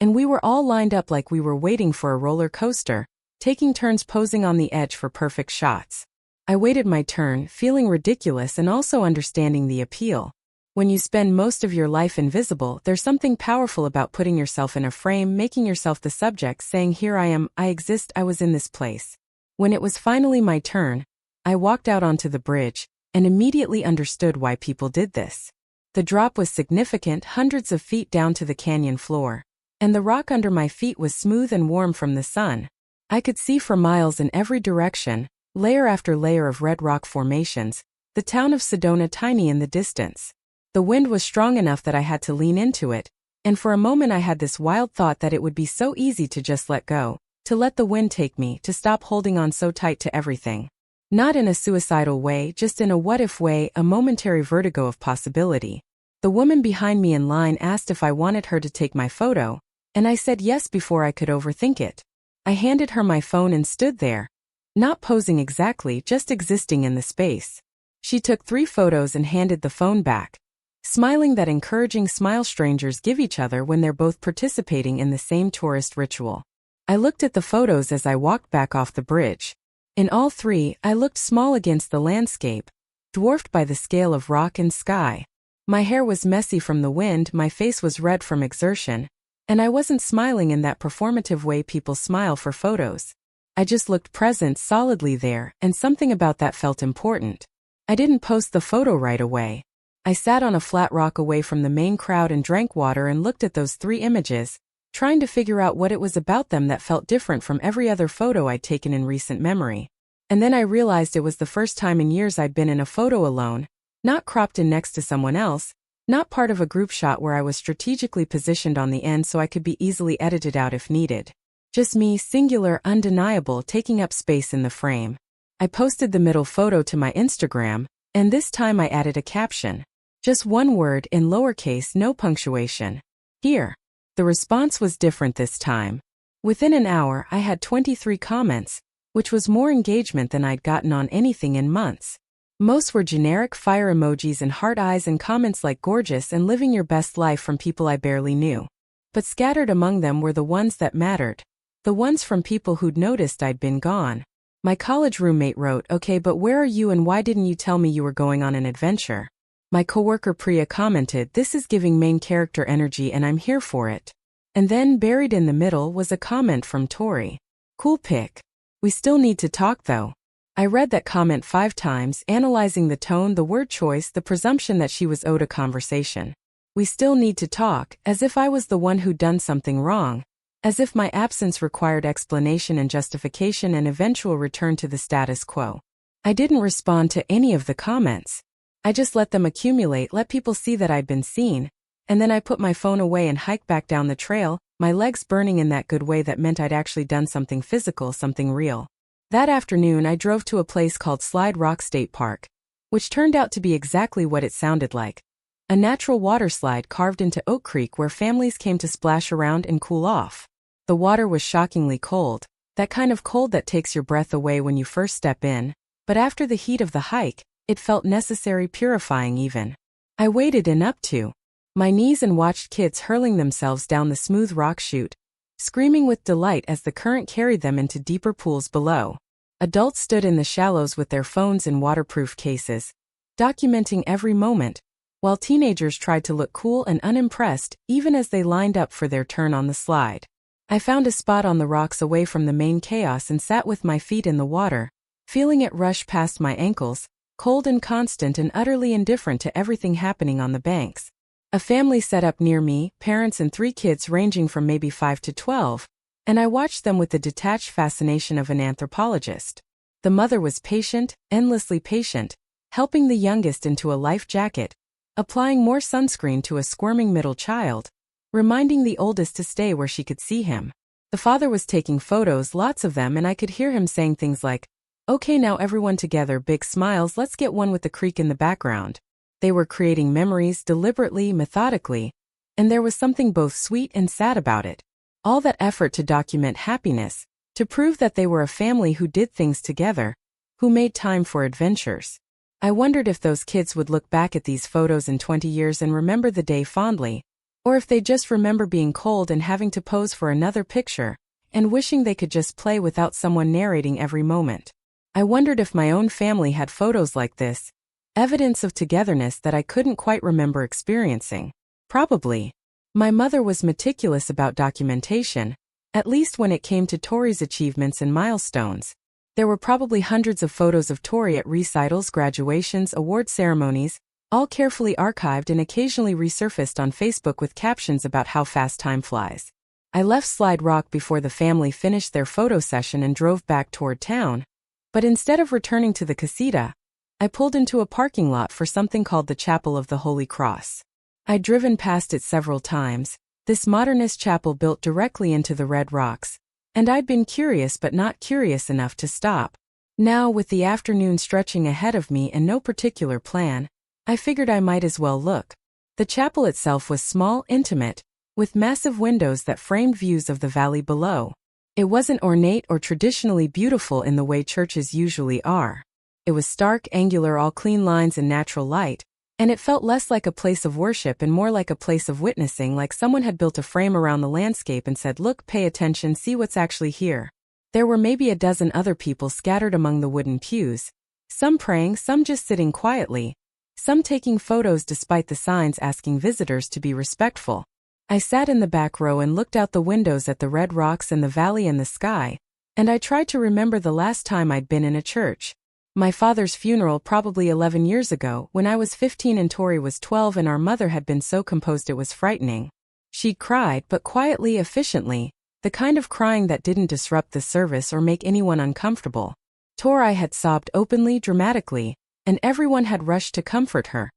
And we were all lined up like we were waiting for a roller coaster, taking turns posing on the edge for perfect shots. I waited my turn, feeling ridiculous and also understanding the appeal. When you spend most of your life invisible, there's something powerful about putting yourself in a frame, making yourself the subject, saying, "Here I am, I exist, I was in this place." When it was finally my turn, I walked out onto the bridge and immediately understood why people did this. The drop was significant, hundreds of feet down to the canyon floor, and the rock under my feet was smooth and warm from the sun. I could see for miles in every direction, layer after layer of red rock formations, the town of Sedona tiny in the distance. The wind was strong enough that I had to lean into it, and for a moment I had this wild thought that it would be so easy to just let go, to let the wind take me, to stop holding on so tight to everything. Not in a suicidal way, just in a what-if way, a momentary vertigo of possibility. The woman behind me in line asked if I wanted her to take my photo, and I said yes before I could overthink it. I handed her my phone and stood there, not posing exactly, just existing in the space. She took 3 photos and handed the phone back, smiling that encouraging smile strangers give each other when they're both participating in the same tourist ritual. I looked at the photos as I walked back off the bridge. In all 3, I looked small against the landscape, dwarfed by the scale of rock and sky. My hair was messy from the wind, my face was red from exertion, and I wasn't smiling in that performative way people smile for photos. I just looked present, solidly there, and something about that felt important. I didn't post the photo right away. I sat on a flat rock away from the main crowd and drank water and looked at those 3 images, trying to figure out what it was about them that felt different from every other photo I'd taken in recent memory. And then I realized it was the first time in years I'd been in a photo alone, not cropped in next to someone else, not part of a group shot where I was strategically positioned on the end so I could be easily edited out if needed. Just me, singular, undeniable, taking up space in the frame. I posted the middle photo to my Instagram, and this time I added a caption. Just one word in lowercase, no punctuation. Here. The response was different this time. Within an hour, I had 23 comments, which was more engagement than I'd gotten on anything in months. Most were generic fire emojis and heart eyes and comments like gorgeous and living your best life from people I barely knew. But scattered among them were the ones that mattered. The ones from people who'd noticed I'd been gone. My college roommate wrote, "Okay, but where are you and why didn't you tell me you were going on an adventure?" My coworker Priya commented, "This is giving main character energy and I'm here for it." And then buried in the middle was a comment from Tori. "Cool pic. We still need to talk though." I read that comment 5 times, analyzing the tone, the word choice, the presumption that she was owed a conversation. We still need to talk, as if I was the one who'd done something wrong. As if my absence required explanation and justification and eventual return to the status quo. I didn't respond to any of the comments. I just let them accumulate, let people see that I'd been seen, and then I put my phone away and hiked back down the trail, my legs burning in that good way that meant I'd actually done something physical, something real. That afternoon I drove to a place called Slide Rock State Park, which turned out to be exactly what it sounded like. A natural water slide carved into Oak Creek where families came to splash around and cool off. The water was shockingly cold, that kind of cold that takes your breath away when you first step in, but after the heat of the hike, it felt necessary, purifying even. I waded in up to my knees and watched kids hurling themselves down the smooth rock chute, screaming with delight as the current carried them into deeper pools below. Adults stood in the shallows with their phones in waterproof cases, documenting every moment, while teenagers tried to look cool and unimpressed even as they lined up for their turn on the slide. I found a spot on the rocks away from the main chaos and sat with my feet in the water, feeling it rush past my ankles, cold and constant and utterly indifferent to everything happening on the banks. A family set up near me, parents and 3 kids ranging from maybe 5 to 12, and I watched them with the detached fascination of an anthropologist. The mother was patient, endlessly patient, helping the youngest into a life jacket, applying more sunscreen to a squirming middle child, reminding the oldest to stay where she could see him. The father was taking photos, lots of them, and I could hear him saying things like, "Okay, now everyone together, big smiles, let's get one with the creek in the background." They were creating memories deliberately, methodically, and there was something both sweet and sad about it. All that effort to document happiness, to prove that they were a family who did things together, who made time for adventures. I wondered if those kids would look back at these photos in 20 years and remember the day fondly, or if they just remember being cold and having to pose for another picture, and wishing they could just play without someone narrating every moment. I wondered if my own family had photos like this, evidence of togetherness that I couldn't quite remember experiencing. Probably. My mother was meticulous about documentation, at least when it came to Tori's achievements and milestones. There were probably hundreds of photos of Tori at recitals, graduations, award ceremonies, all carefully archived and occasionally resurfaced on Facebook with captions about how fast time flies. I left Slide Rock before the family finished their photo session and drove back toward town. But instead of returning to the casita, I pulled into a parking lot for something called the Chapel of the Holy Cross. I'd driven past it several times, this modernist chapel built directly into the red rocks, and I'd been curious but not curious enough to stop. Now, with the afternoon stretching ahead of me and no particular plan, I figured I might as well look. The chapel itself was small, intimate, with massive windows that framed views of the valley below. It wasn't ornate or traditionally beautiful in the way churches usually are. It was stark, angular, all clean lines and natural light, and it felt less like a place of worship and more like a place of witnessing, like someone had built a frame around the landscape and said, "Look, pay attention, see what's actually here." There were maybe a dozen other people scattered among the wooden pews, some praying, some just sitting quietly, some taking photos despite the signs asking visitors to be respectful. I sat in the back row and looked out the windows at the red rocks and the valley and the sky, and I tried to remember the last time I'd been in a church. My father's funeral probably 11 years ago, when I was 15 and Tori was 12, and our mother had been so composed it was frightening. She'd cried, but quietly, efficiently, the kind of crying that didn't disrupt the service or make anyone uncomfortable. Tori had sobbed openly, dramatically, and everyone had rushed to comfort her,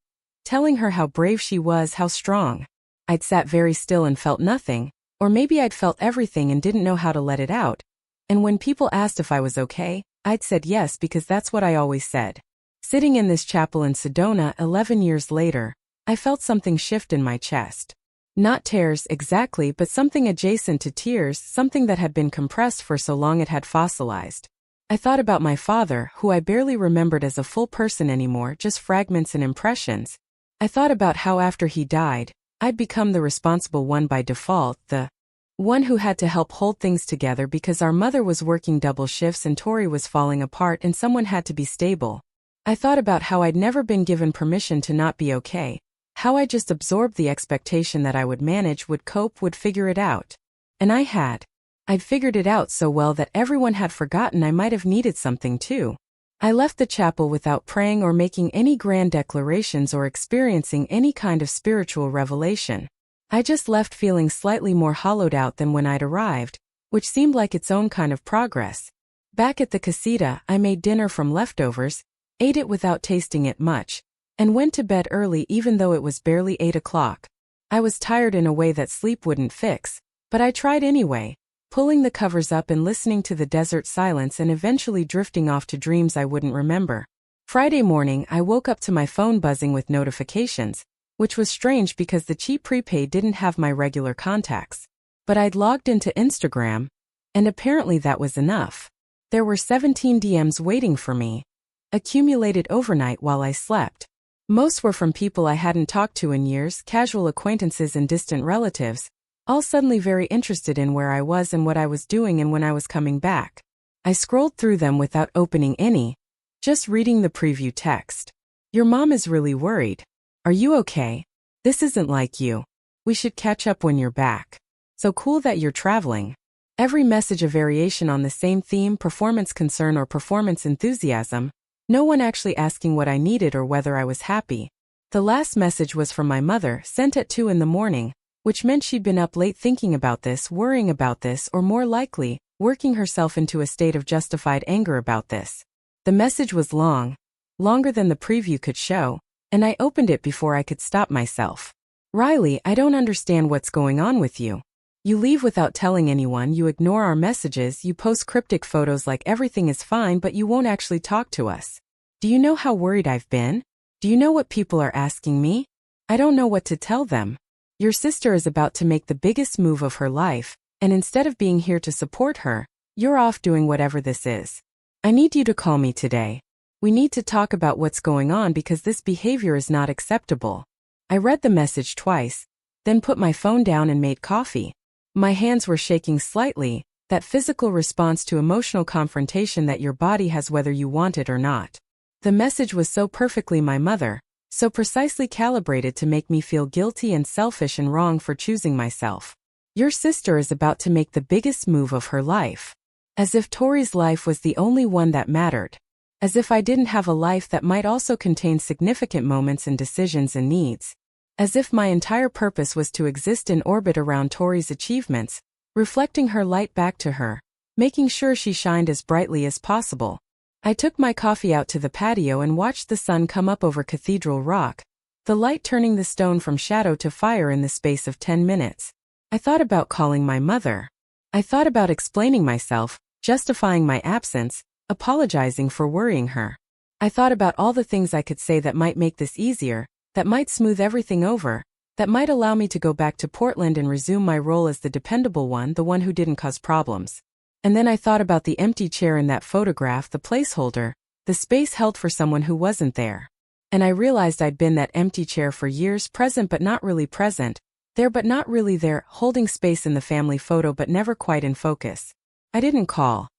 telling her how brave she was, how strong. I'd sat very still and felt nothing, or maybe I'd felt everything and didn't know how to let it out. And when people asked if I was okay, I'd said yes because that's what I always said. Sitting in this chapel in Sedona 11 years later, I felt something shift in my chest. Not tears exactly, but something adjacent to tears, something that had been compressed for so long it had fossilized. I thought about my father, who I barely remembered as a full person anymore, just fragments and impressions. I thought about how after he died, I'd become the responsible one by default, the one who had to help hold things together because our mother was working double shifts and Tori was falling apart and someone had to be stable. I thought about how I'd never been given permission to not be okay, how I just absorbed the expectation that I would manage, would cope, would figure it out. And I had. I'd figured it out so well that everyone had forgotten I might have needed something too. I left the chapel without praying or making any grand declarations or experiencing any kind of spiritual revelation. I just left feeling slightly more hollowed out than when I'd arrived, which seemed like its own kind of progress. Back at the casita, I made dinner from leftovers, ate it without tasting it much, and went to bed early even though it was barely 8 o'clock. I was tired in a way that sleep wouldn't fix, but I tried anyway, pulling the covers up and listening to the desert silence and eventually drifting off to dreams I wouldn't remember. Friday morning, I woke up to my phone buzzing with notifications, which was strange because the cheap prepaid didn't have my regular contacts. But I'd logged into Instagram, and apparently that was enough. There were 17 DMs waiting for me, accumulated overnight while I slept. Most were from people I hadn't talked to in years, casual acquaintances and distant relatives, all suddenly very interested in where I was and what I was doing and when I was coming back. I scrolled through them without opening any, just reading the preview text. "Your mom is really worried. Are you okay? This isn't like you. We should catch up when you're back. So cool that you're traveling." Every message a variation on the same theme, performance concern or performance enthusiasm, no one actually asking what I needed or whether I was happy. The last message was from my mother, sent at 2 in the morning, which meant she'd been up late thinking about this, worrying about this, or more likely, working herself into a state of justified anger about this. The message was long, longer than the preview could show, and I opened it before I could stop myself. "Riley, I don't understand what's going on with you. You leave without telling anyone, you ignore our messages, you post cryptic photos like everything is fine but you won't actually talk to us. Do you know how worried I've been? Do you know what people are asking me? I don't know what to tell them. Your sister is about to make the biggest move of her life, and instead of being here to support her, you're off doing whatever this is. I need you to call me today. We need to talk about what's going on because this behavior is not acceptable. I read the message twice, then put my phone down and made coffee. My hands were shaking slightly, that physical response to emotional confrontation that your body has whether you want it or not. The message was so perfectly my mother, so precisely calibrated to make me feel guilty and selfish and wrong for choosing myself. Your sister is about to make the biggest move of her life. As if Tori's life was the only one that mattered. As if I didn't have a life that might also contain significant moments and decisions and needs. As if my entire purpose was to exist in orbit around Tori's achievements, reflecting her light back to her, making sure she shined as brightly as possible. I took my coffee out to the patio and watched the sun come up over Cathedral Rock, the light turning the stone from shadow to fire in the space of 10 minutes. I thought about calling my mother. I thought about explaining myself, justifying my absence, apologizing for worrying her. I thought about all the things I could say that might make this easier, that might smooth everything over, that might allow me to go back to Portland and resume my role as the dependable one, the one who didn't cause problems. And then I thought about the empty chair in that photograph, the placeholder, the space held for someone who wasn't there. And I realized I'd been that empty chair for years, present but not really present, there but not really there, holding space in the family photo but never quite in focus. I didn't call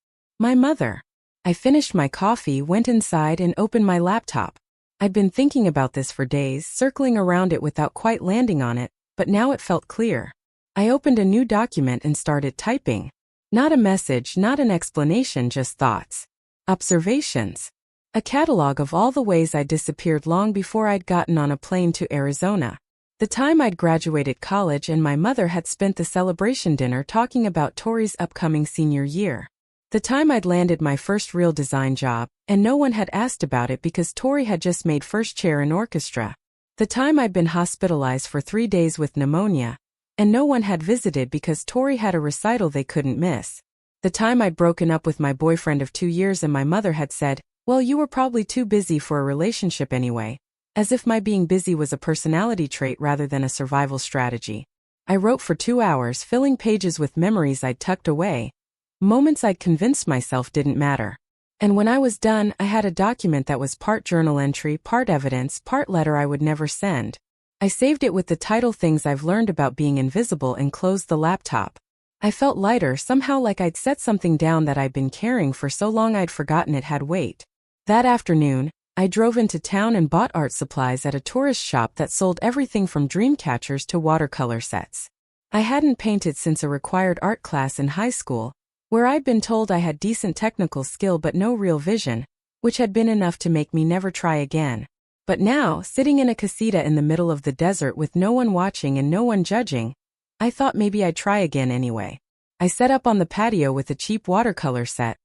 my mother. I finished my coffee, went inside and opened my laptop. I'd been thinking about this for days, circling around it without quite landing on it, but now it felt clear. I opened a new document and started typing. Not a message, not an explanation, just thoughts. Observations. A catalog of all the ways I'd disappeared long before I'd gotten on a plane to Arizona. The time I'd graduated college and my mother had spent the celebration dinner talking about Tori's upcoming senior year. The time I'd landed my first real design job, and no one had asked about it because Tori had just made first chair in orchestra. The time I'd been hospitalized for 3 days with pneumonia, and no one had visited because Tori had a recital they couldn't miss. The time I'd broken up with my boyfriend of 2 years and my mother had said, "Well, you were probably too busy for a relationship anyway," as if my being busy was a personality trait rather than a survival strategy. I wrote for 2 hours, filling pages with memories I'd tucked away, moments I'd convinced myself didn't matter. And when I was done, I had a document that was part journal entry, part evidence, part letter I would never send. I saved it with the title Things I've Learned About Being Invisible and closed the laptop. I felt lighter, somehow like I'd set something down that I'd been carrying for so long I'd forgotten it had weight. That afternoon, I drove into town and bought art supplies at a tourist shop that sold everything from dream catchers to watercolor sets. I hadn't painted since a required art class in high school, where I'd been told I had decent technical skill but no real vision, which had been enough to make me never try again. But now, sitting in a casita in the middle of the desert with no one watching and no one judging, I thought maybe I'd try again anyway. I set up on the patio with a cheap watercolor set,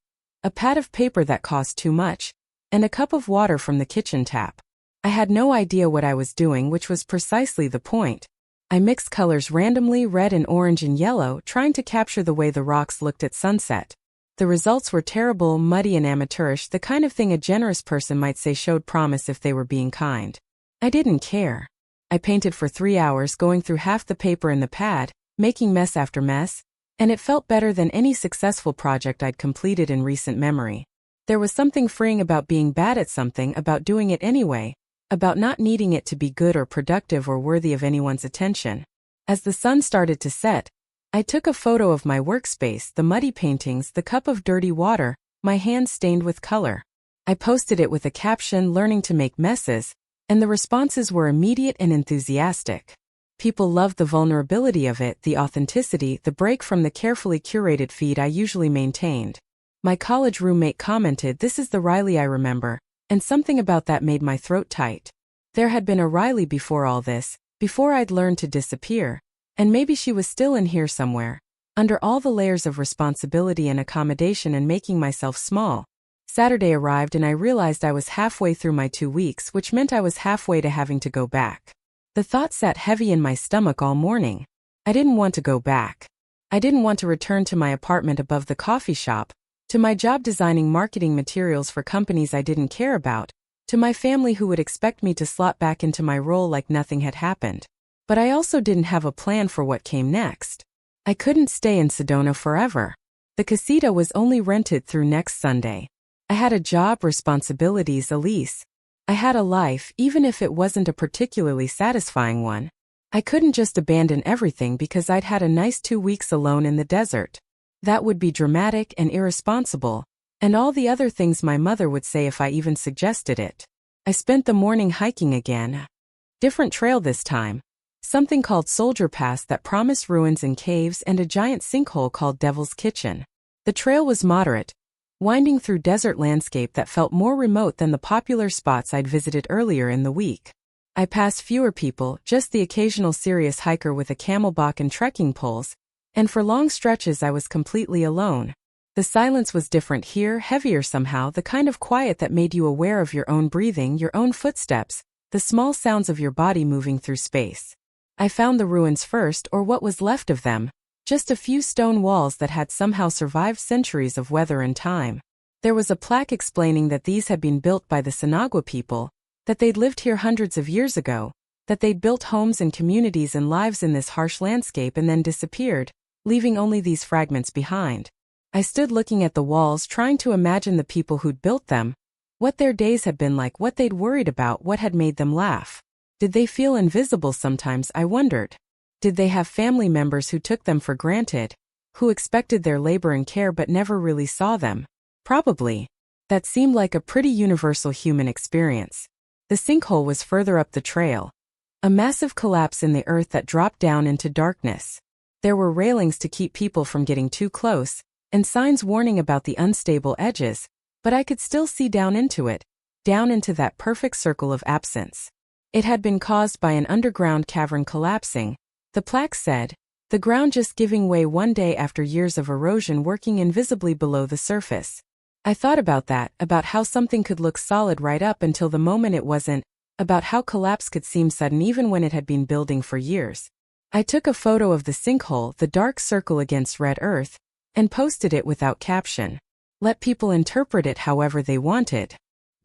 a pad of paper that cost too much, and a cup of water from the kitchen tap. I had no idea what I was doing, which was precisely the point. I mixed colors randomly, red and orange and yellow, trying to capture the way the rocks looked at sunset. The results were terrible, muddy and amateurish, the kind of thing a generous person might say showed promise if they were being kind. I didn't care. I painted for 3 hours, going through half the paper in the pad, making mess after mess, and it felt better than any successful project I'd completed in recent memory. There was something freeing about being bad at something, about doing it anyway, about not needing it to be good or productive or worthy of anyone's attention. As the sun started to set, I took a photo of my workspace, the muddy paintings, the cup of dirty water, my hands stained with color. I posted it with a caption, "Learning to make messes," and the responses were immediate and enthusiastic. People loved the vulnerability of it, the authenticity, the break from the carefully curated feed I usually maintained. My college roommate commented, "This is the Riley I remember," and something about that made my throat tight. There had been a Riley before all this, before I'd learned to disappear. And maybe she was still in here somewhere, under all the layers of responsibility and accommodation and making myself small. Saturday arrived and I realized I was halfway through my 2 weeks, which meant I was halfway to having to go back. The thought sat heavy in my stomach all morning. I didn't want to go back. I didn't want to return to my apartment above the coffee shop, to my job designing marketing materials for companies I didn't care about, to my family who would expect me to slot back into my role like nothing had happened. But I also didn't have a plan for what came next. I couldn't stay in Sedona forever. The casita was only rented through next Sunday. I had a job, responsibilities, a lease. I had a life, even if it wasn't a particularly satisfying one. I couldn't just abandon everything because I'd had a nice 2 weeks alone in the desert. That would be dramatic and irresponsible, and all the other things my mother would say if I even suggested it. I spent the morning hiking again. Different trail this time. Something called Soldier Pass that promised ruins and caves, and a giant sinkhole called Devil's Kitchen. The trail was moderate, winding through desert landscape that felt more remote than the popular spots I'd visited earlier in the week. I passed fewer people, just the occasional serious hiker with a camelback and trekking poles, and for long stretches I was completely alone. The silence was different here, heavier somehow, the kind of quiet that made you aware of your own breathing, your own footsteps, the small sounds of your body moving through space. I found the ruins first, or what was left of them. Just a few stone walls that had somehow survived centuries of weather and time. There was a plaque explaining that these had been built by the Sinagua people, that they'd lived here hundreds of years ago, that they'd built homes and communities and lives in this harsh landscape and then disappeared, leaving only these fragments behind. I stood looking at the walls, trying to imagine the people who'd built them, what their days had been like, what they'd worried about, what had made them laugh. Did they feel invisible sometimes, I wondered. Did they have family members who took them for granted, who expected their labor and care but never really saw them? Probably. That seemed like a pretty universal human experience. The sinkhole was further up the trail. A massive collapse in the earth that dropped down into darkness. There were railings to keep people from getting too close, and signs warning about the unstable edges, but I could still see down into it, down into that perfect circle of absence. It had been caused by an underground cavern collapsing, the plaque said, the ground just giving way one day after years of erosion working invisibly below the surface. I thought about that, about how something could look solid right up until the moment it wasn't, about how collapse could seem sudden even when it had been building for years. I took a photo of the sinkhole, the dark circle against red earth, and posted it without caption. Let people interpret it however they wanted.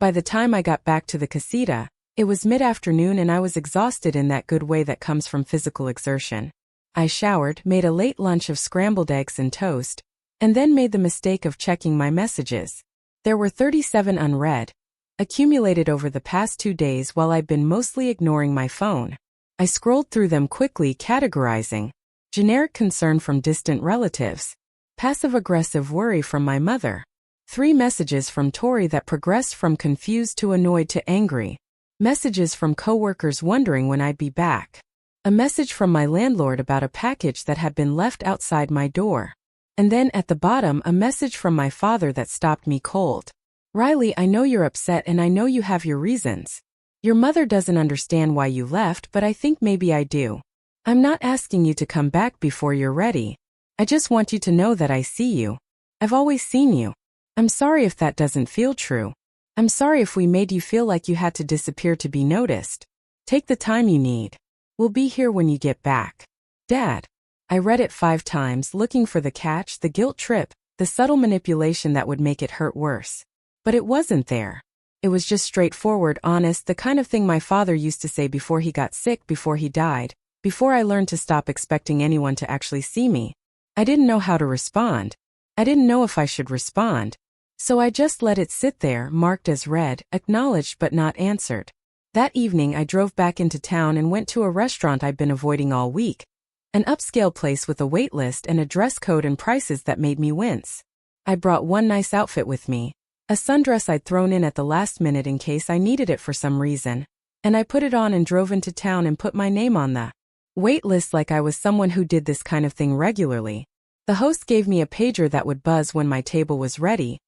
By the time I got back to the casita, it was mid-afternoon and I was exhausted in that good way that comes from physical exertion. I showered, made a late lunch of scrambled eggs and toast, and then made the mistake of checking my messages. There were 37 unread, accumulated over the past 2 days while I'd been mostly ignoring my phone. I scrolled through them quickly, categorizing. Generic concern from distant relatives. Passive-aggressive worry from my mother. 3 messages from Tori that progressed from confused to annoyed to angry. Messages from coworkers wondering when I'd be back. A message from my landlord about a package that had been left outside my door. And then at the bottom, a message from my father that stopped me cold. Riley, I know you're upset and I know you have your reasons. Your mother doesn't understand why you left, but I think maybe I do. I'm not asking you to come back before you're ready. I just want you to know that I see you. I've always seen you. I'm sorry if that doesn't feel true. I'm sorry if we made you feel like you had to disappear to be noticed. Take the time you need. We'll be here when you get back. Dad. I read it 5 times, looking for the catch, the guilt trip, the subtle manipulation that would make it hurt worse. But it wasn't there. It was just straightforward, honest, the kind of thing my father used to say before he got sick, before he died, before I learned to stop expecting anyone to actually see me. I didn't know how to respond. I didn't know if I should respond. So I just let it sit there, marked as read, acknowledged but not answered. That evening I drove back into town and went to a restaurant I'd been avoiding all week. An upscale place with a wait list and a dress code and prices that made me wince. I brought one nice outfit with me, a sundress I'd thrown in at the last minute in case I needed it for some reason, and I put it on and drove into town and put my name on the wait list like I was someone who did this kind of thing regularly. The host gave me a pager that would buzz when my table was ready,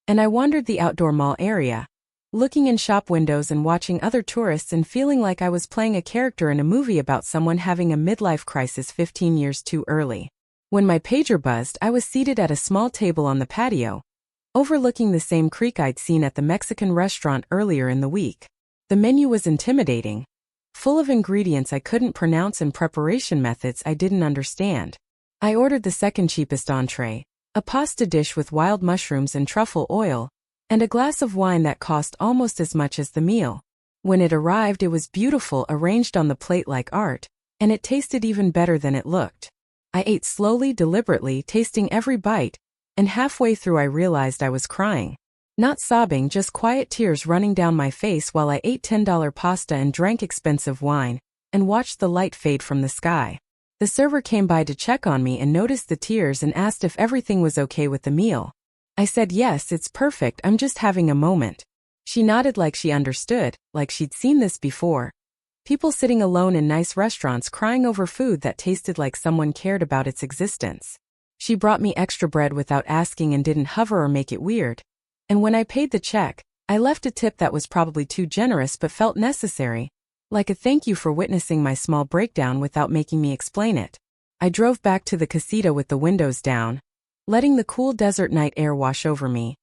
and I wandered the outdoor mall area, looking in shop windows and watching other tourists and feeling like I was playing a character in a movie about someone having a midlife crisis 15 years too early. When my pager buzzed, I was seated at a small table on the patio, overlooking the same creek I'd seen at the Mexican restaurant earlier in the week. The menu was intimidating, full of ingredients I couldn't pronounce and preparation methods I didn't understand. I ordered the second cheapest entree, a pasta dish with wild mushrooms and truffle oil, and a glass of wine that cost almost as much as the meal. When it arrived, it was beautiful, arranged on the plate like art, and it tasted even better than it looked. I ate slowly, deliberately, tasting every bite, and halfway through I realized I was crying. Not sobbing, just quiet tears running down my face while I ate $10 pasta and drank expensive wine, and watched the light fade from the sky. The server came by to check on me and noticed the tears and asked if everything was okay with the meal. I said yes, it's perfect, I'm just having a moment. She nodded like she understood, like she'd seen this before. People sitting alone in nice restaurants crying over food that tasted like someone cared about its existence. She brought me extra bread without asking and didn't hover or make it weird. And when I paid the check, I left a tip that was probably too generous but felt necessary, like a thank you for witnessing my small breakdown without making me explain it. I drove back to the casita with the windows down, letting the cool desert night air wash over me.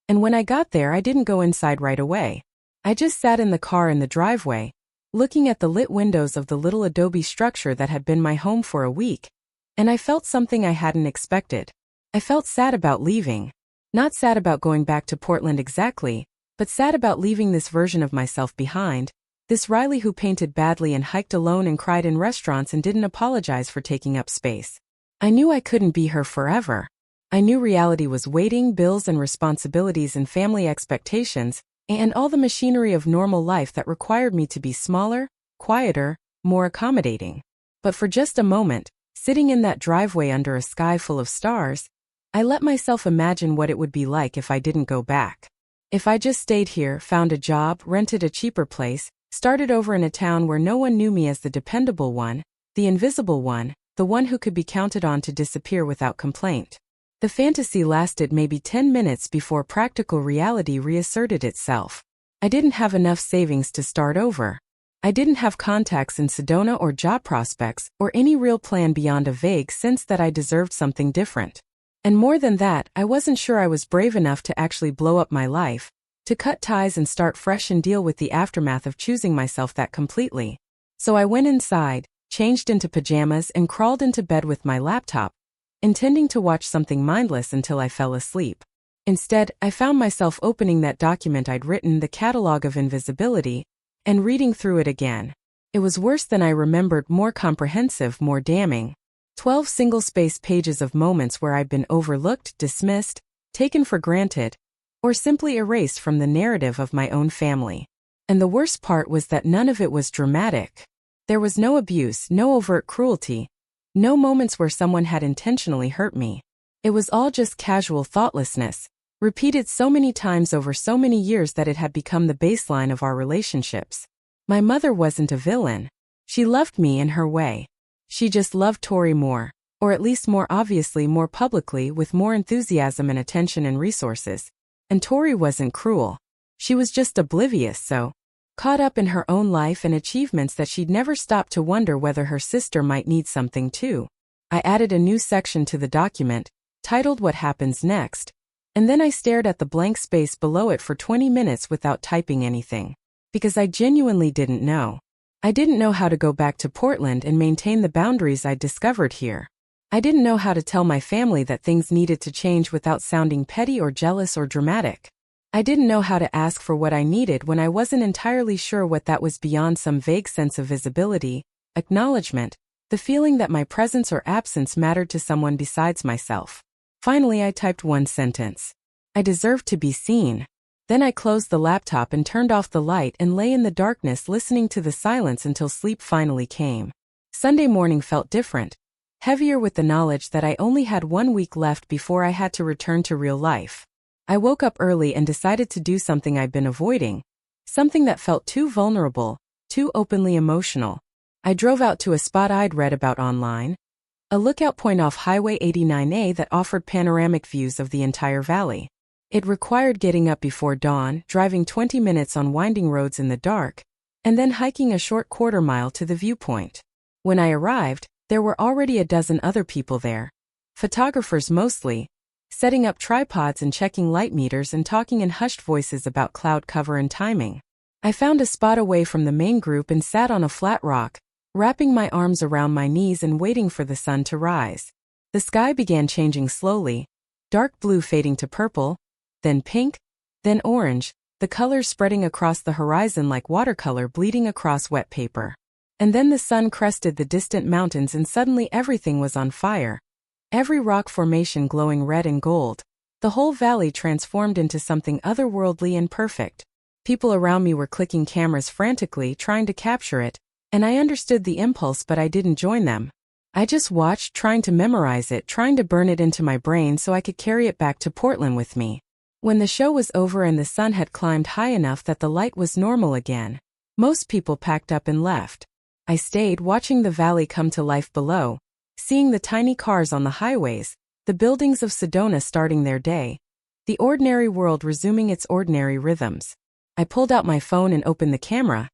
And when I got there, I didn't go inside right away. I just sat in the car in the driveway, looking at the lit windows of the little adobe structure that had been my home for a week. And I felt something I hadn't expected. I felt sad about leaving. Not sad about going back to Portland exactly, but sad about leaving this version of myself behind. This Riley who painted badly and hiked alone and cried in restaurants and didn't apologize for taking up space. I knew I couldn't be her forever. I knew reality was waiting, bills and responsibilities and family expectations, and all the machinery of normal life that required me to be smaller, quieter, more accommodating. But for just a moment, sitting in that driveway under a sky full of stars, I let myself imagine what it would be like if I didn't go back. If I just stayed here, found a job, rented a cheaper place, started over in a town where no one knew me as the dependable one, the invisible one, the one who could be counted on to disappear without complaint. The fantasy lasted maybe 10 minutes before practical reality reasserted itself. I didn't have enough savings to start over. I didn't have contacts in Sedona or job prospects or any real plan beyond a vague sense that I deserved something different. And more than that, I wasn't sure I was brave enough to actually blow up my life, to cut ties and start fresh and deal with the aftermath of choosing myself that completely. So I went inside, changed into pajamas and crawled into bed with my laptop, intending to watch something mindless until I fell asleep. Instead, I found myself opening that document I'd written, the Catalog of Invisibility, and reading through it again. It was worse than I remembered, more comprehensive, more damning. 12 single-space pages of moments where I'd been overlooked, dismissed, taken for granted, or simply erased from the narrative of my own family. And the worst part was that none of it was dramatic. There was no abuse, no overt cruelty, no moments where someone had intentionally hurt me. It was all just casual thoughtlessness, repeated so many times over so many years that it had become the baseline of our relationships. My mother wasn't a villain. She loved me in her way. She just loved Tori more, or at least more obviously, more publicly, with more enthusiasm and attention and resources. And Tori wasn't cruel. She was just oblivious, so caught up in her own life and achievements that she'd never stopped to wonder whether her sister might need something too. I added a new section to the document, titled What Happens Next, and then I stared at the blank space below it for 20 minutes without typing anything. Because I genuinely didn't know. I didn't know how to go back to Portland and maintain the boundaries I'd discovered here. I didn't know how to tell my family that things needed to change without sounding petty or jealous or dramatic. I didn't know how to ask for what I needed when I wasn't entirely sure what that was beyond some vague sense of visibility, acknowledgement, the feeling that my presence or absence mattered to someone besides myself. Finally, I typed one sentence. I deserved to be seen. Then I closed the laptop and turned off the light and lay in the darkness listening to the silence until sleep finally came. Sunday morning felt different, heavier with the knowledge that I only had 1 week left before I had to return to real life. I woke up early and decided to do something I'd been avoiding, something that felt too vulnerable, too openly emotional. I drove out to a spot I'd read about online, a lookout point off Highway 89A that offered panoramic views of the entire valley. It required getting up before dawn, driving 20 minutes on winding roads in the dark, and then hiking a short quarter-mile to the viewpoint. When I arrived, there were already a dozen other people there. Photographers mostly, setting up tripods and checking light meters and talking in hushed voices about cloud cover and timing. I found a spot away from the main group and sat on a flat rock, wrapping my arms around my knees and waiting for the sun to rise. The sky began changing slowly, dark blue fading to purple, then pink, then orange, the colors spreading across the horizon like watercolor bleeding across wet paper. And then the sun crested the distant mountains and suddenly everything was on fire. Every rock formation glowing red and gold, The whole valley transformed into something otherworldly and perfect. People around me were clicking cameras frantically, trying to capture it, and I understood the impulse, but I didn't join them. I just watched, trying to memorize it, trying to burn it into my brain so I could carry it back to Portland with me. When the show was over and the sun had climbed high enough that the light was normal again, most people packed up and left. I stayed, watching the valley come to life below, seeing the tiny cars on the highways, the buildings of Sedona starting their day, the ordinary world resuming its ordinary rhythms. I pulled out my phone and opened the camera,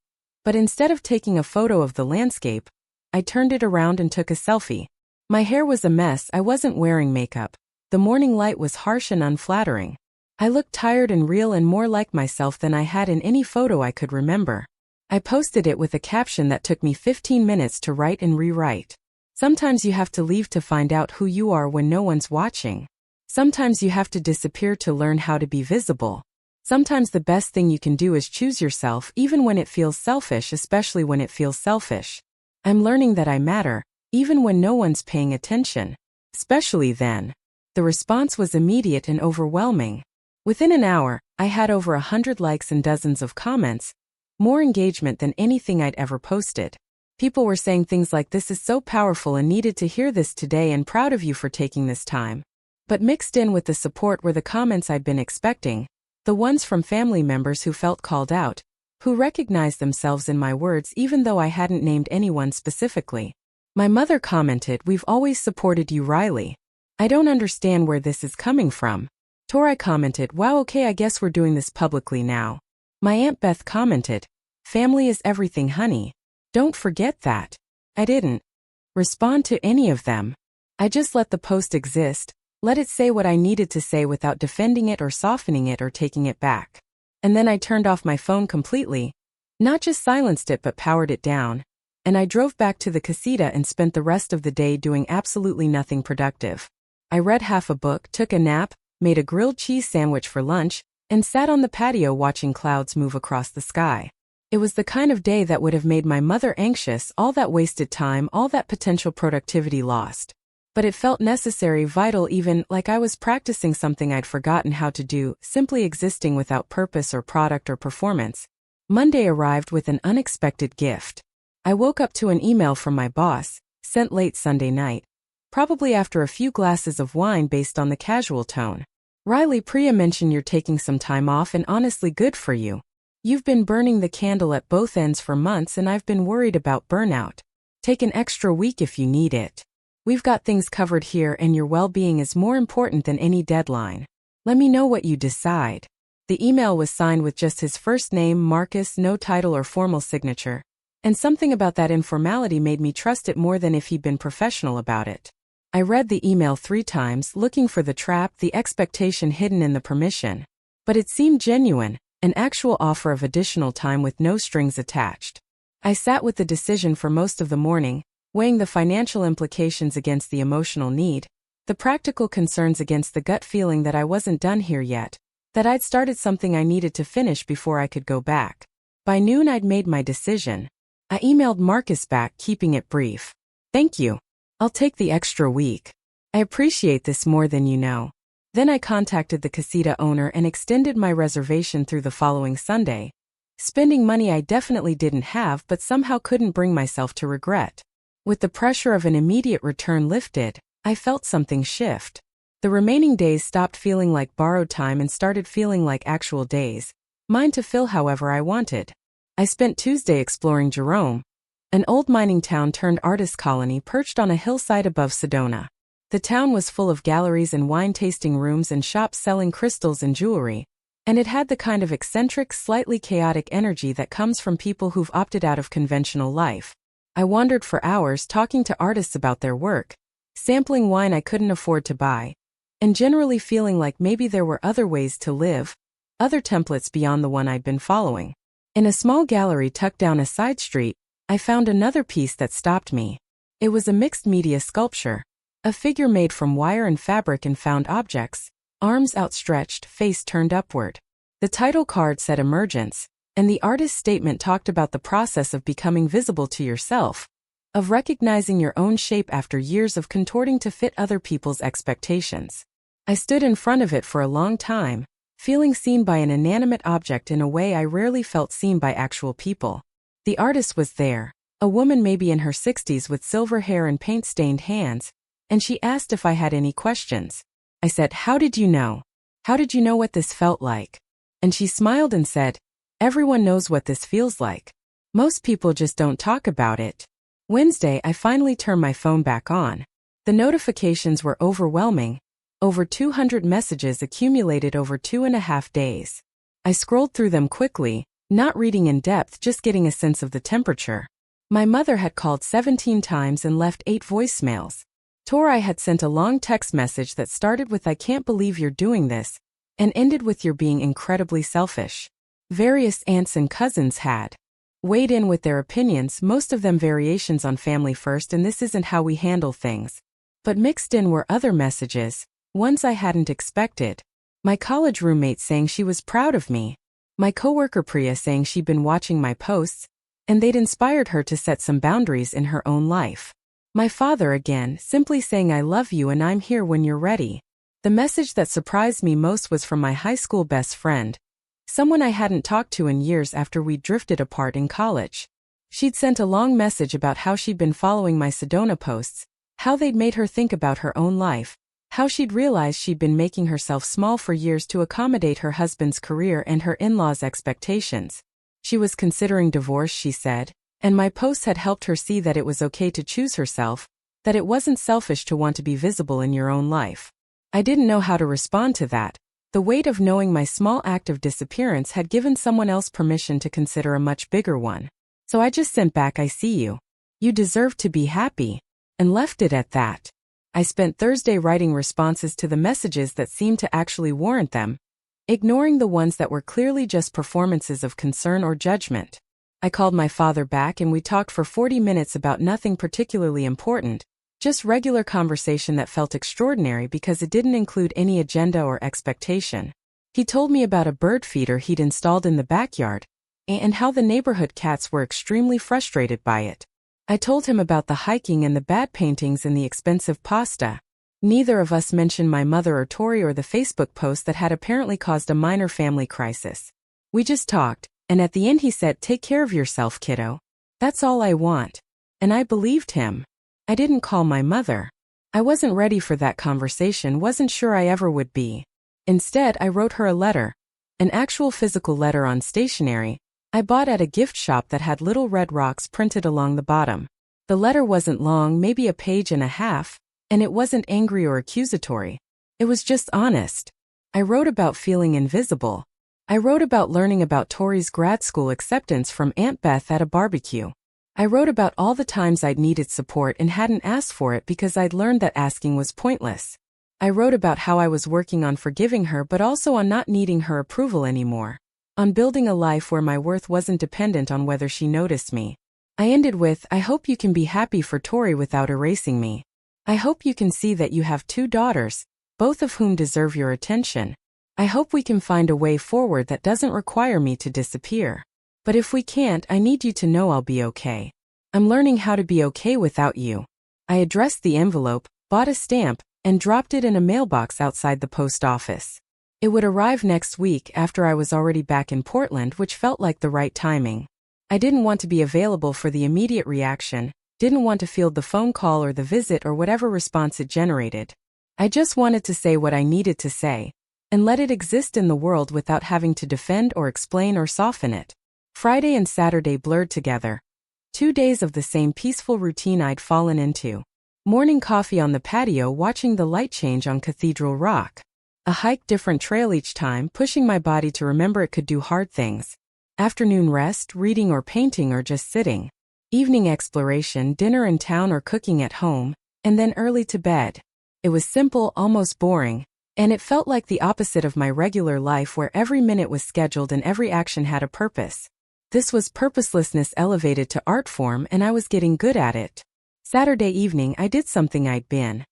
but instead of taking a photo of the landscape, I turned it around and took a selfie. My hair was a mess, I wasn't wearing makeup. The morning light was harsh and unflattering. I looked tired and real and more like myself than I had in any photo I could remember. I posted it with a caption that took me 15 minutes to write and rewrite. Sometimes you have to leave to find out who you are when no one's watching. Sometimes you have to disappear to learn how to be visible. Sometimes the best thing you can do is choose yourself, even when it feels selfish, especially when it feels selfish. I'm learning that I matter, even when no one's paying attention. Especially then. The response was immediate and overwhelming. Within an hour, I had over 100 likes and dozens of comments, more engagement than anything I'd ever posted. People were saying things like, "This is so powerful and needed to hear this today and proud of you for taking this time." But mixed in with the support were the comments I'd been expecting, the ones from family members who felt called out, who recognized themselves in my words even though I hadn't named anyone specifically. My mother commented, "We've always supported you, Riley. I don't understand where this is coming from." Tori commented, "Wow, okay, I guess we're doing this publicly now." My Aunt Beth commented, "Family is everything, honey. Don't forget that." I didn't respond to any of them. I just let the post exist, let it say what I needed to say without defending it or softening it or taking it back. And then I turned off my phone completely, not just silenced it but powered it down, and I drove back to the casita and spent the rest of the day doing absolutely nothing productive. I read half a book, took a nap, made a grilled cheese sandwich for lunch, and sat on the patio watching clouds move across the sky. It was the kind of day that would have made my mother anxious, all that wasted time, all that potential productivity lost. But it felt necessary, vital, even like I was practicing something I'd forgotten how to do, simply existing without purpose or product or performance. Monday arrived with an unexpected gift. I woke up to an email from my boss, sent late Sunday night, probably after a few glasses of wine based on the casual tone. "Riley, Priya mentioned you're taking some time off and honestly good for you. You've been burning the candle at both ends for months and I've been worried about burnout. Take an extra week if you need it. We've got things covered here and your well-being is more important than any deadline. Let me know what you decide." The email was signed with just his first name, Marcus, no title or formal signature. And something about that informality made me trust it more than if he'd been professional about it. I read the email 3 times, looking for the trap, the expectation hidden in the permission. But it seemed genuine, an actual offer of additional time with no strings attached. I sat with the decision for most of the morning, weighing the financial implications against the emotional need, the practical concerns against the gut feeling that I wasn't done here yet, that I'd started something I needed to finish before I could go back. By noon I'd made my decision. I emailed Marcus back, keeping it brief. "Thank you. I'll take the extra week. I appreciate this more than you know." Then I contacted the casita owner and extended my reservation through the following Sunday, spending money I definitely didn't have but somehow couldn't bring myself to regret. With the pressure of an immediate return lifted, I felt something shift. The remaining days stopped feeling like borrowed time and started feeling like actual days, mine to fill however I wanted. I spent Tuesday exploring Jerome, an old mining town turned artist colony perched on a hillside above Sedona. The town was full of galleries and wine-tasting rooms and shops selling crystals and jewelry, and it had the kind of eccentric, slightly chaotic energy that comes from people who've opted out of conventional life. I wandered for hours talking to artists about their work, sampling wine I couldn't afford to buy, and generally feeling like maybe there were other ways to live, other templates beyond the one I'd been following. In a small gallery tucked down a side street, I found another piece that stopped me. It was a mixed-media sculpture, a figure made from wire and fabric and found objects, arms outstretched, face turned upward. The title card said Emergence, and the artist's statement talked about the process of becoming visible to yourself, of recognizing your own shape after years of contorting to fit other people's expectations. I stood in front of it for a long time, feeling seen by an inanimate object in a way I rarely felt seen by actual people. The artist was there, a woman maybe in her 60s with silver hair and paint-stained hands, and she asked if I had any questions. I said, "How did you know? How did you know what this felt like?" And she smiled and said, "Everyone knows what this feels like. Most people just don't talk about it." Wednesday, I finally turned my phone back on. The notifications were overwhelming. Over 200 messages accumulated over 2.5 days. I scrolled through them quickly, not reading in depth, just getting a sense of the temperature. My mother had called 17 times and left 8 voicemails. Tori had sent a long text message that started with "I can't believe you're doing this," and ended with "You're being incredibly selfish." Various aunts and cousins had weighed in with their opinions, most of them variations on family first and this isn't how we handle things. But mixed in were other messages, ones I hadn't expected. My college roommate saying she was proud of me. My coworker Priya saying she'd been watching my posts, and they'd inspired her to set some boundaries in her own life. My father again, simply saying "I love you and I'm here when you're ready." The message that surprised me most was from my high school best friend, someone I hadn't talked to in years after we'd drifted apart in college. She'd sent a long message about how she'd been following my Sedona posts, how they'd made her think about her own life, how she'd realized she'd been making herself small for years to accommodate her husband's career and her in-laws' expectations. She was considering divorce, she said, and my posts had helped her see that it was okay to choose herself, that it wasn't selfish to want to be visible in your own life. I didn't know how to respond to that. The weight of knowing my small act of disappearance had given someone else permission to consider a much bigger one. So I just sent back, "I see you. You deserve to be happy," and left it at that. I spent Thursday writing responses to the messages that seemed to actually warrant them, ignoring the ones that were clearly just performances of concern or judgment. I called my father back and we talked for 40 minutes about nothing particularly important, just regular conversation that felt extraordinary because it didn't include any agenda or expectation. He told me about a bird feeder he'd installed in the backyard, and how the neighborhood cats were extremely frustrated by it. I told him about the hiking and the bad paintings and the expensive pasta. Neither of us mentioned my mother or Tori or the Facebook post that had apparently caused a minor family crisis. We just talked, and at the end he said, "Take care of yourself, kiddo. That's all I want." And I believed him. I didn't call my mother. I wasn't ready for that conversation, wasn't sure I ever would be. Instead, I wrote her a letter. An actual physical letter on stationery I bought at a gift shop that had little red rocks printed along the bottom. The letter wasn't long, maybe a page and a half, and it wasn't angry or accusatory. It was just honest. I wrote about feeling invisible. I wrote about learning about Tori's grad school acceptance from Aunt Beth at a barbecue. I wrote about all the times I'd needed support and hadn't asked for it because I'd learned that asking was pointless. I wrote about how I was working on forgiving her but also on not needing her approval anymore, on building a life where my worth wasn't dependent on whether she noticed me. I ended with, "I hope you can be happy for Tori without erasing me. I hope you can see that you have 2 daughters, both of whom deserve your attention. I hope we can find a way forward that doesn't require me to disappear. But if we can't, I need you to know I'll be okay. I'm learning how to be okay without you." I addressed the envelope, bought a stamp, and dropped it in a mailbox outside the post office. It would arrive next week after I was already back in Portland, which felt like the right timing. I didn't want to be available for the immediate reaction, didn't want to field the phone call or the visit or whatever response it generated. I just wanted to say what I needed to say, and let it exist in the world without having to defend or explain or soften it. Friday and Saturday blurred together. 2 days of the same peaceful routine I'd fallen into. Morning coffee on the patio watching the light change on Cathedral Rock. A hike, different trail each time, pushing my body to remember it could do hard things. Afternoon rest, reading or painting or just sitting. Evening exploration, dinner in town or cooking at home, and then early to bed. It was simple, almost boring, and it felt like the opposite of my regular life where every minute was scheduled and every action had a purpose. This was purposelessness elevated to art form and I was getting good at it. Saturday evening I did something I'd been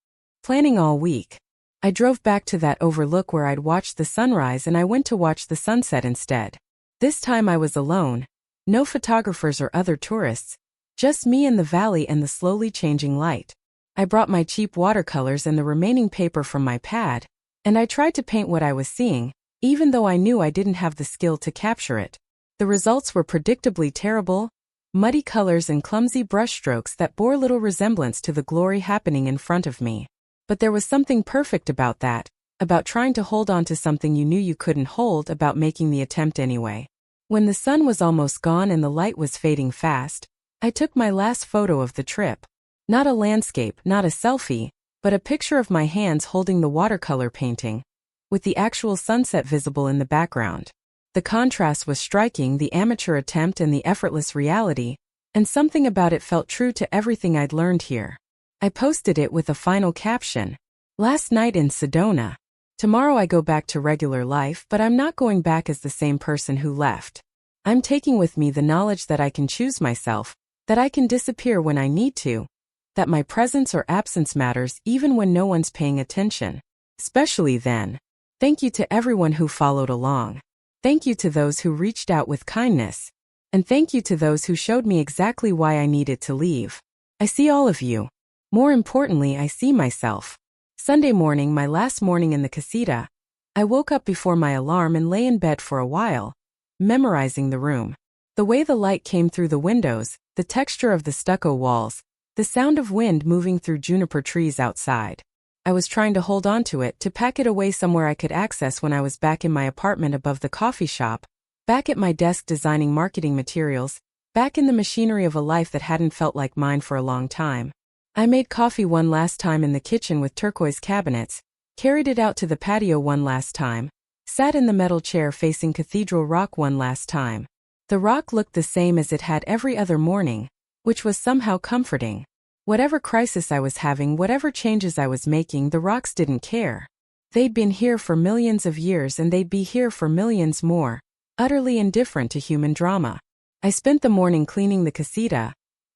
planning all week. I drove back to that overlook where I'd watched the sunrise and I went to watch the sunset instead. This time I was alone. No photographers or other tourists. Just me in the valley and the slowly changing light. I brought my cheap watercolors and the remaining paper from my pad, And I tried to paint what I was seeing, even though I knew I didn't have the skill to capture it. The results were predictably terrible, muddy colors and clumsy brushstrokes that bore little resemblance to the glory happening in front of me. But there was something perfect about that, about trying to hold on to something you knew you couldn't hold, about making the attempt anyway. When the sun was almost gone and the light was fading fast, I took my last photo of the trip. Not a landscape, not a selfie, but a picture of my hands holding the watercolor painting, with the actual sunset visible in the background. The contrast was striking, the amateur attempt and the effortless reality, and something about it felt true to everything I'd learned here. I posted it with a final caption. Last night in Sedona. Tomorrow I go back to regular life, but I'm not going back as the same person who left. I'm taking with me the knowledge that I can choose myself, that I can disappear when I need to, that my presence or absence matters even when no one's paying attention. Especially then. Thank you to everyone who followed along. Thank you to those who reached out with kindness. And thank you to those who showed me exactly why I needed to leave. I see all of you. More importantly, I see myself. Sunday morning, my last morning in the casita. I woke up before my alarm and lay in bed for a while, memorizing the room. The way the light came through the windows, the texture of the stucco walls, the sound of wind moving through juniper trees outside. I was trying to hold on to it, to pack it away somewhere I could access when I was back in my apartment above the coffee shop, back at my desk designing marketing materials, back in the machinery of a life that hadn't felt like mine for a long time. I made coffee one last time in the kitchen with turquoise cabinets, carried it out to the patio one last time, sat in the metal chair facing Cathedral Rock one last time. The rock looked the same as it had every other morning, which was somehow comforting. Whatever crisis I was having, whatever changes I was making, the rocks didn't care. They'd been here for millions of years and they'd be here for millions more, utterly indifferent to human drama. I spent the morning cleaning the casita,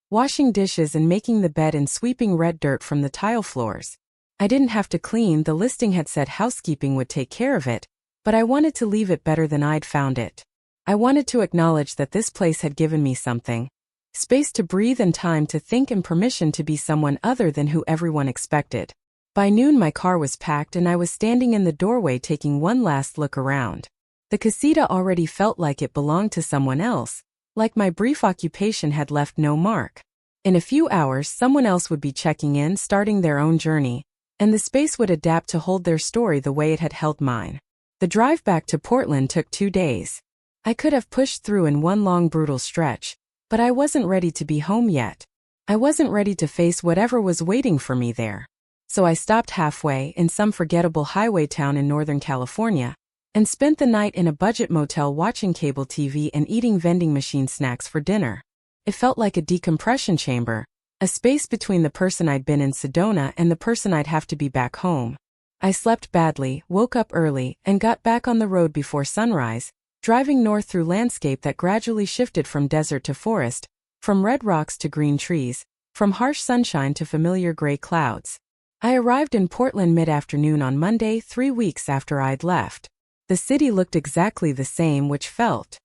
washing dishes and making the bed and sweeping red dirt from the tile floors. I didn't have to clean, the listing had said housekeeping would take care of it, but I wanted to leave it better than I'd found it. I wanted to acknowledge that this place had given me something. Space to breathe and time to think and permission to be someone other than who everyone expected. By noon my car was packed and I was standing in the doorway taking one last look around. The casita already felt like it belonged to someone else, like my brief occupation had left no mark. In a few hours someone else would be checking in, starting their own journey, and the space would adapt to hold their story the way it had held mine. The drive back to Portland took 2 days. I could have pushed through in one long brutal stretch, but I wasn't ready to be home yet. I wasn't ready to face whatever was waiting for me there. So I stopped halfway in some forgettable highway town in Northern California, and spent the night in a budget motel watching cable TV and eating vending machine snacks for dinner. It felt like a decompression chamber, a space between the person I'd been in Sedona and the person I'd have to be back home. I slept badly, woke up early, and got back on the road before sunrise, driving north through landscape that gradually shifted from desert to forest, from red rocks to green trees, from harsh sunshine to familiar gray clouds. I arrived in Portland mid-afternoon on Monday, 3 weeks after I'd left. The city looked exactly the same, which felt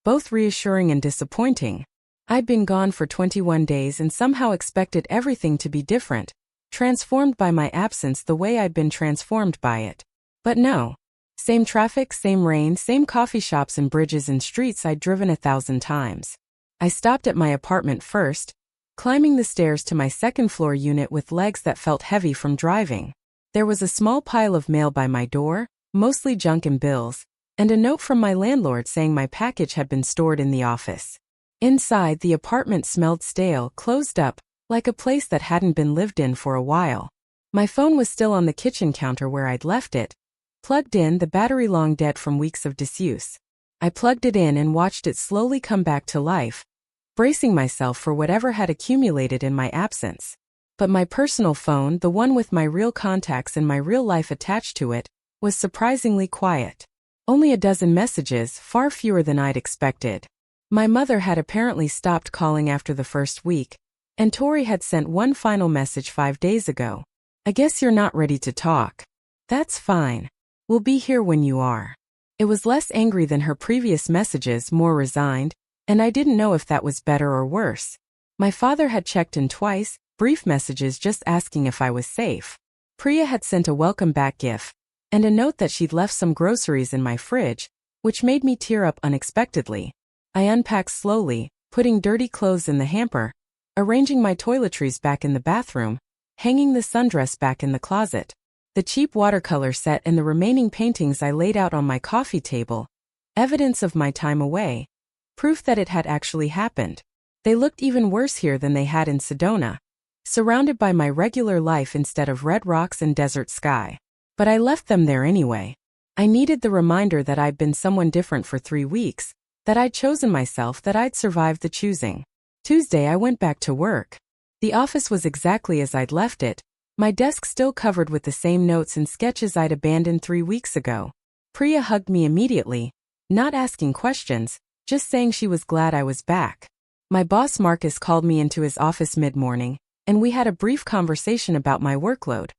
both reassuring and disappointing. I'd been gone for 21 days and somehow expected everything to be different, transformed by my absence the way I'd been transformed by it. But no. Same traffic, same rain, same coffee shops and bridges and streets I'd driven 1,000 times. I stopped at my apartment first, climbing the stairs to my second-floor unit with legs that felt heavy from driving. There was a small pile of mail by my door, mostly junk and bills, and a note from my landlord saying my package had been stored in the office. Inside, the apartment smelled stale, closed up, like a place that hadn't been lived in for a while. My phone was still on the kitchen counter where I'd left it, plugged in, the battery long dead from weeks of disuse. I plugged it in and watched it slowly come back to life, bracing myself for whatever had accumulated in my absence. But my personal phone, the one with my real contacts and my real life attached to it, was surprisingly quiet. Only a dozen messages, far fewer than I'd expected. My mother had apparently stopped calling after the first week, and Tori had sent one final message 5 days ago. I guess you're not ready to talk. That's fine. We'll be here when you are. It was less angry than her previous messages, more resigned, and I didn't know if that was better or worse. My father had checked in twice, brief messages just asking if I was safe. Priya had sent a welcome back gif, and a note that she'd left some groceries in my fridge, which made me tear up unexpectedly. I unpacked slowly, putting dirty clothes in the hamper, arranging my toiletries back in the bathroom, hanging the sundress back in the closet. The cheap watercolor set and the remaining paintings I laid out on my coffee table, evidence of my time away, proof that it had actually happened. They looked even worse here than they had in Sedona, surrounded by my regular life instead of red rocks and desert sky. But I left them there anyway. I needed the reminder that I'd been someone different for 3 weeks, that I'd chosen myself, that I'd survived the choosing. Tuesday I went back to work. The office was exactly as I'd left it, my desk still covered with the same notes and sketches I'd abandoned 3 weeks ago. Priya hugged me immediately, not asking questions, just saying she was glad I was back. My boss Marcus called me into his office mid-morning, and we had a brief conversation about my workload,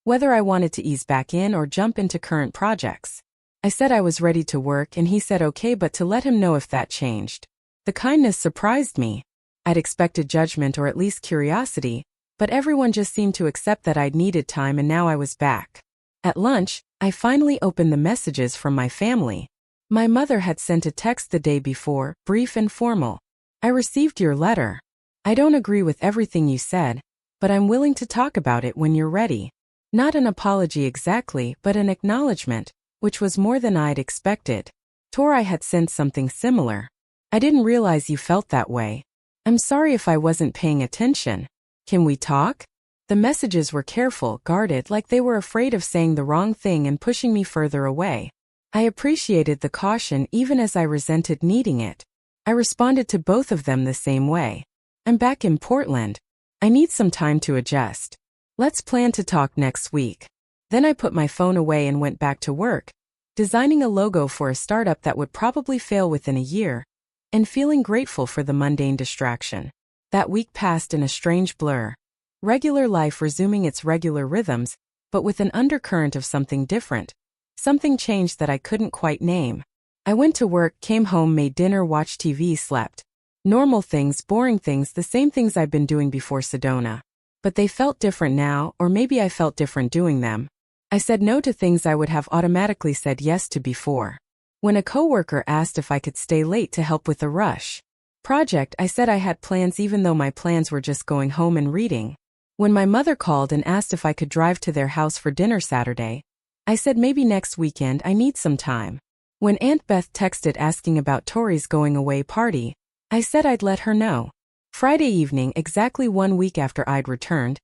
whether I wanted to ease back in or jump into current projects. I said I was ready to work and he said okay, but to let him know if that changed. The kindness surprised me. I'd expected judgment or at least curiosity, but everyone just seemed to accept that I'd needed time and now I was back. At lunch, I finally opened the messages from my family. My mother had sent a text the day before, brief and formal. I received your letter. I don't agree with everything you said, but I'm willing to talk about it when you're ready. Not an apology exactly, but an acknowledgement, which was more than I'd expected. Tori had sent something similar. I didn't realize you felt that way. I'm sorry if I wasn't paying attention. Can we talk? The messages were careful, guarded, like they were afraid of saying the wrong thing and pushing me further away. I appreciated the caution even as I resented needing it. I responded to both of them the same way. I'm back in Portland. I need some time to adjust. Let's plan to talk next week. Then I put my phone away and went back to work, designing a logo for a startup that would probably fail within a year, and feeling grateful for the mundane distraction. That week passed in a strange blur. Regular life resuming its regular rhythms, but with an undercurrent of something different. Something changed that I couldn't quite name. I went to work, came home, made dinner, watched TV, slept. Normal things, boring things, the same things I'd been doing before Sedona. But they felt different now, or maybe I felt different doing them. I said no to things I would have automatically said yes to before. When a coworker asked if I could stay late to help with a rush project, I said I had plans even though my plans were just going home and reading. When my mother called and asked if I could drive to their house for dinner Saturday, I said maybe next weekend, I need some time. When Aunt Beth texted asking about Tori's going away party, I said I'd let her know. Friday evening, exactly 1 week after I'd returned,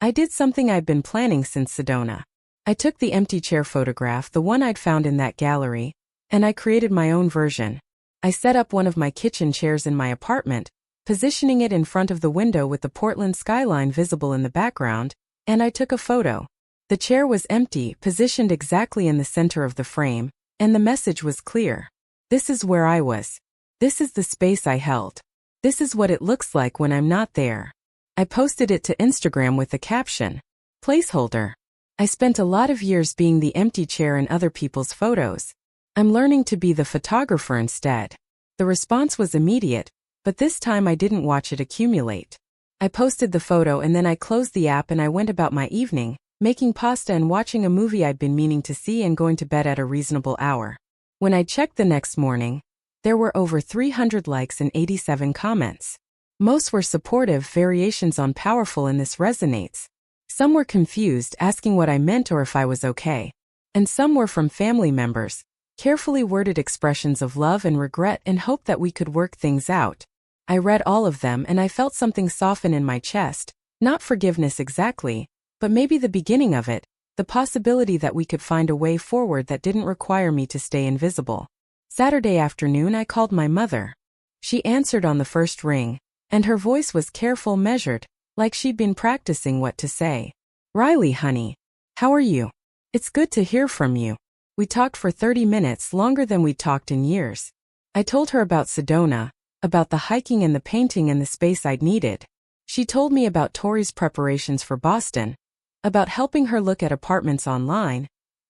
I did something I'd been planning since Sedona. I took the empty chair photograph, the one I'd found in that gallery, and I created my own version. I set up one of my kitchen chairs in my apartment, positioning it in front of the window with the Portland skyline visible in the background, and I took a photo. The chair was empty, positioned exactly in the center of the frame, and the message was clear. This is where I was. This is the space I held. This is what it looks like when I'm not there. I posted it to Instagram with the caption, "Placeholder." I spent a lot of years being the empty chair in other people's photos. I'm learning to be the photographer instead. The response was immediate, but this time I didn't watch it accumulate. I posted the photo and then I closed the app and I went about my evening, making pasta and watching a movie I'd been meaning to see and going to bed at a reasonable hour. When I checked the next morning, there were over 300 likes and 87 comments. Most were supportive, variations on powerful and this resonates. Some were confused, asking what I meant or if I was okay. And some were from family members, carefully worded expressions of love and regret and hope that we could work things out. I read all of them and I felt something soften in my chest, not forgiveness exactly, but maybe the beginning of it, the possibility that we could find a way forward that didn't require me to stay invisible. Saturday afternoon I called my mother. She answered on the first ring, and her voice was careful, measured, like she'd been practicing what to say. "Riley, honey. How are you? It's good to hear from you." We talked for 30 minutes, longer than we'd talked in years. I told her about Sedona, about the hiking and the painting and the space I'd needed. She told me about Tori's preparations for Boston, about helping her look at apartments online,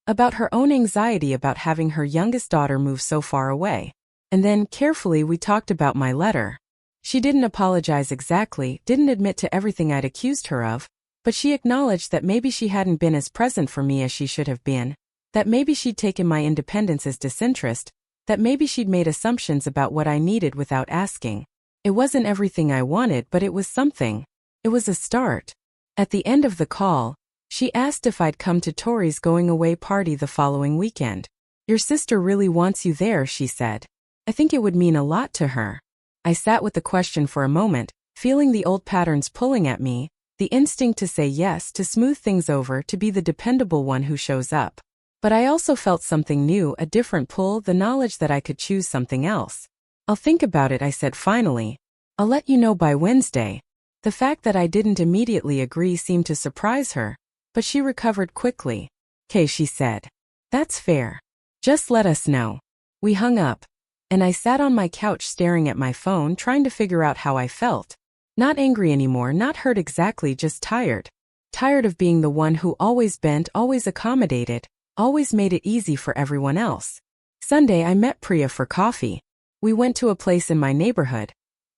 about her own anxiety about having her youngest daughter move so far away. And then, carefully, we talked about my letter. She didn't apologize exactly, didn't admit to everything I'd accused her of, but she acknowledged that maybe she hadn't been as present for me as she should have been. That maybe she'd taken my independence as disinterest, that maybe she'd made assumptions about what I needed without asking. It wasn't everything I wanted, but it was something. It was a start. At the end of the call, she asked if I'd come to Tori's going-away party the following weekend. "Your sister really wants you there," she said. "I think it would mean a lot to her." I sat with the question for a moment, feeling the old patterns pulling at me, the instinct to say yes, to smooth things over, to be the dependable one who shows up. But I also felt something new, a different pull, the knowledge that I could choose something else. "I'll think about it," I said finally. "I'll let you know by Wednesday." The fact that I didn't immediately agree seemed to surprise her, but she recovered quickly. "'Kay," she said. "That's fair. Just let us know." We hung up, and I sat on my couch staring at my phone, trying to figure out how I felt. Not angry anymore, not hurt exactly, just tired. Tired of being the one who always bent, always accommodated, always made it easy for everyone else. Sunday I met Priya for coffee. We went to a place in my neighborhood.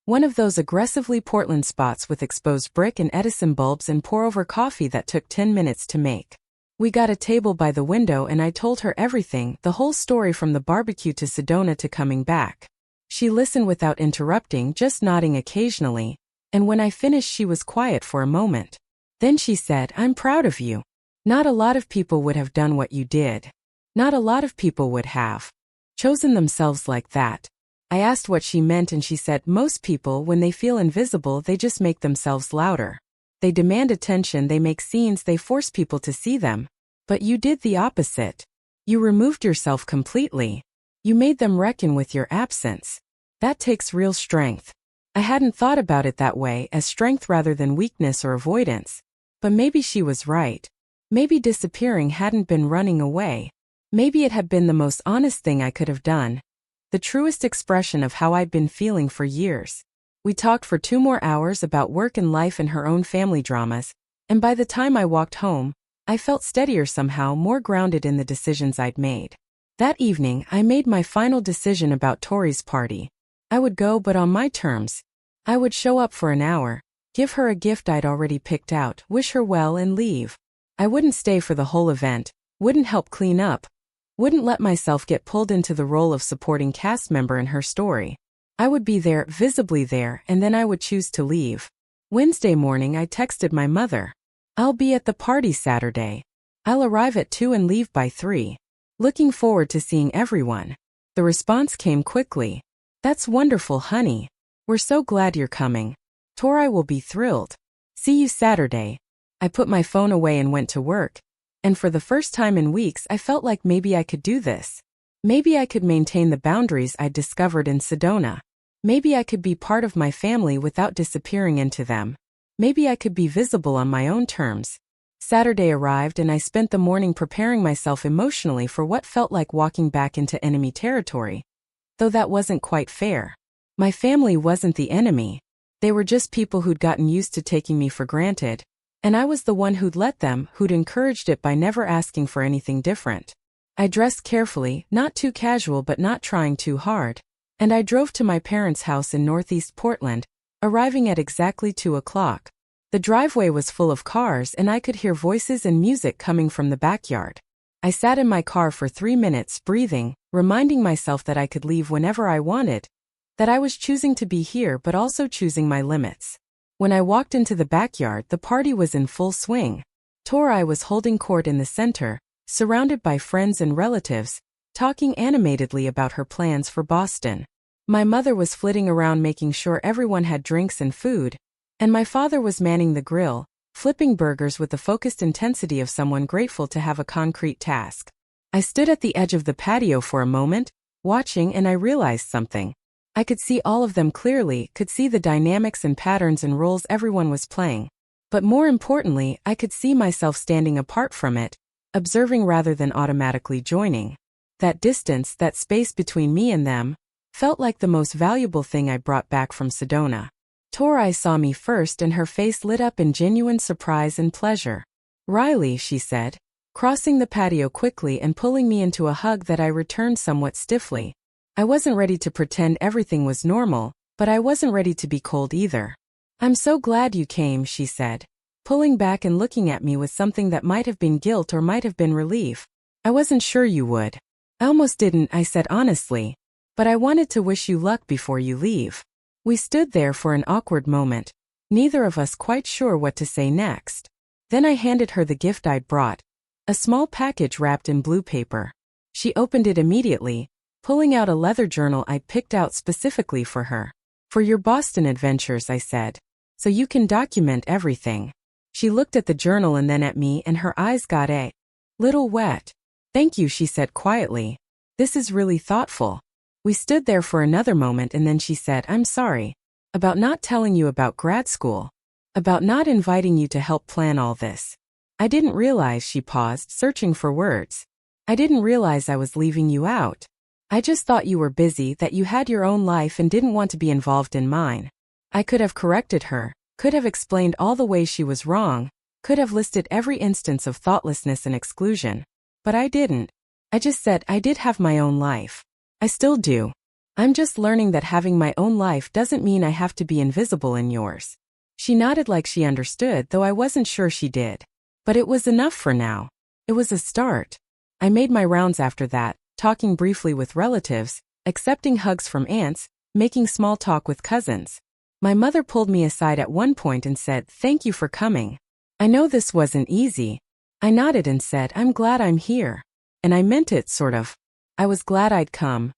One of those aggressively Portland spots with exposed brick and Edison bulbs and pour-over coffee that took 10 minutes to make. We got a table by the window and I told her everything, the whole story from the barbecue to Sedona to coming back. She listened without interrupting, just nodding occasionally, and when I finished she was quiet for a moment. Then she said, "I'm proud of you. Not a lot of people would have done what you did. Not a lot of people would have chosen themselves like that." I asked what she meant and she said, "Most people, when they feel invisible, they just make themselves louder. They demand attention, they make scenes, they force people to see them. But you did the opposite. You removed yourself completely. You made them reckon with your absence. That takes real strength." I hadn't thought about it that way, as strength rather than weakness or avoidance. But maybe she was right. Maybe disappearing hadn't been running away. Maybe it had been the most honest thing I could have done. The truest expression of how I'd been feeling for years. We talked for 2 more hours about work and life and her own family dramas, and by the time I walked home, I felt steadier somehow, more grounded in the decisions I'd made. That evening, I made my final decision about Tori's party. I would go, but on my terms. I would show up for an hour, give her a gift I'd already picked out, wish her well, and leave. I wouldn't stay for the whole event, wouldn't help clean up, wouldn't let myself get pulled into the role of supporting cast member in her story. I would be there, visibly there, and then I would choose to leave. Wednesday morning I texted my mother. "I'll be at the party Saturday. I'll arrive at 2 and leave by 3. Looking forward to seeing everyone." The response came quickly. "That's wonderful, honey. We're so glad you're coming. Tori will be thrilled. See you Saturday." I put my phone away and went to work. And for the first time in weeks I felt like maybe I could do this. Maybe I could maintain the boundaries I'd discovered in Sedona. Maybe I could be part of my family without disappearing into them. Maybe I could be visible on my own terms. Saturday arrived and I spent the morning preparing myself emotionally for what felt like walking back into enemy territory. Though that wasn't quite fair. My family wasn't the enemy. They were just people who'd gotten used to taking me for granted. And I was the one who'd let them, who'd encouraged it by never asking for anything different. I dressed carefully, not too casual but not trying too hard. And I drove to my parents' house in northeast Portland, arriving at exactly 2 o'clock. The driveway was full of cars and I could hear voices and music coming from the backyard. I sat in my car for 3 minutes, breathing, reminding myself that I could leave whenever I wanted, that I was choosing to be here but also choosing my limits. When I walked into the backyard, the party was in full swing. Tori was holding court in the center, surrounded by friends and relatives, talking animatedly about her plans for Boston. My mother was flitting around making sure everyone had drinks and food, and my father was manning the grill, flipping burgers with the focused intensity of someone grateful to have a concrete task. I stood at the edge of the patio for a moment, watching, and I realized something. I could see all of them clearly, could see the dynamics and patterns and roles everyone was playing. But more importantly, I could see myself standing apart from it, observing rather than automatically joining. That distance, that space between me and them, felt like the most valuable thing I brought back from Sedona. Tori saw me first and her face lit up in genuine surprise and pleasure. "Riley," she said, crossing the patio quickly and pulling me into a hug that I returned somewhat stiffly. I wasn't ready to pretend everything was normal, but I wasn't ready to be cold either. "I'm so glad you came," she said, pulling back and looking at me with something that might have been guilt or might have been relief. I wasn't sure you would. I almost didn't, I said honestly. But I wanted to wish you luck before you leave. We stood there for an awkward moment, neither of us quite sure what to say next. Then I handed her the gift I'd brought, a small package wrapped in blue paper. She opened it immediately, pulling out a leather journal I'd picked out specifically for her. For your Boston adventures, I said. So you can document everything. She looked at the journal and then at me, and her eyes got a little wet. Thank you, she said quietly. This is really thoughtful. We stood there for another moment and then she said, I'm sorry. About not telling you about grad school. About not inviting you to help plan all this. I didn't realize, she paused, searching for words. I didn't realize I was leaving you out. I just thought you were busy, that you had your own life and didn't want to be involved in mine. I could have corrected her, could have explained all the ways she was wrong, could have listed every instance of thoughtlessness and exclusion. But I didn't. I just said I did have my own life. I still do. I'm just learning that having my own life doesn't mean I have to be invisible in yours. She nodded like she understood, though I wasn't sure she did. But it was enough for now. It was a start. I made my rounds after that, talking briefly with relatives, accepting hugs from aunts, making small talk with cousins. My mother pulled me aside at one point and said, "Thank you for coming. I know this wasn't easy." I nodded and said, "I'm glad I'm here." And I meant it, sort of. I was glad I'd come.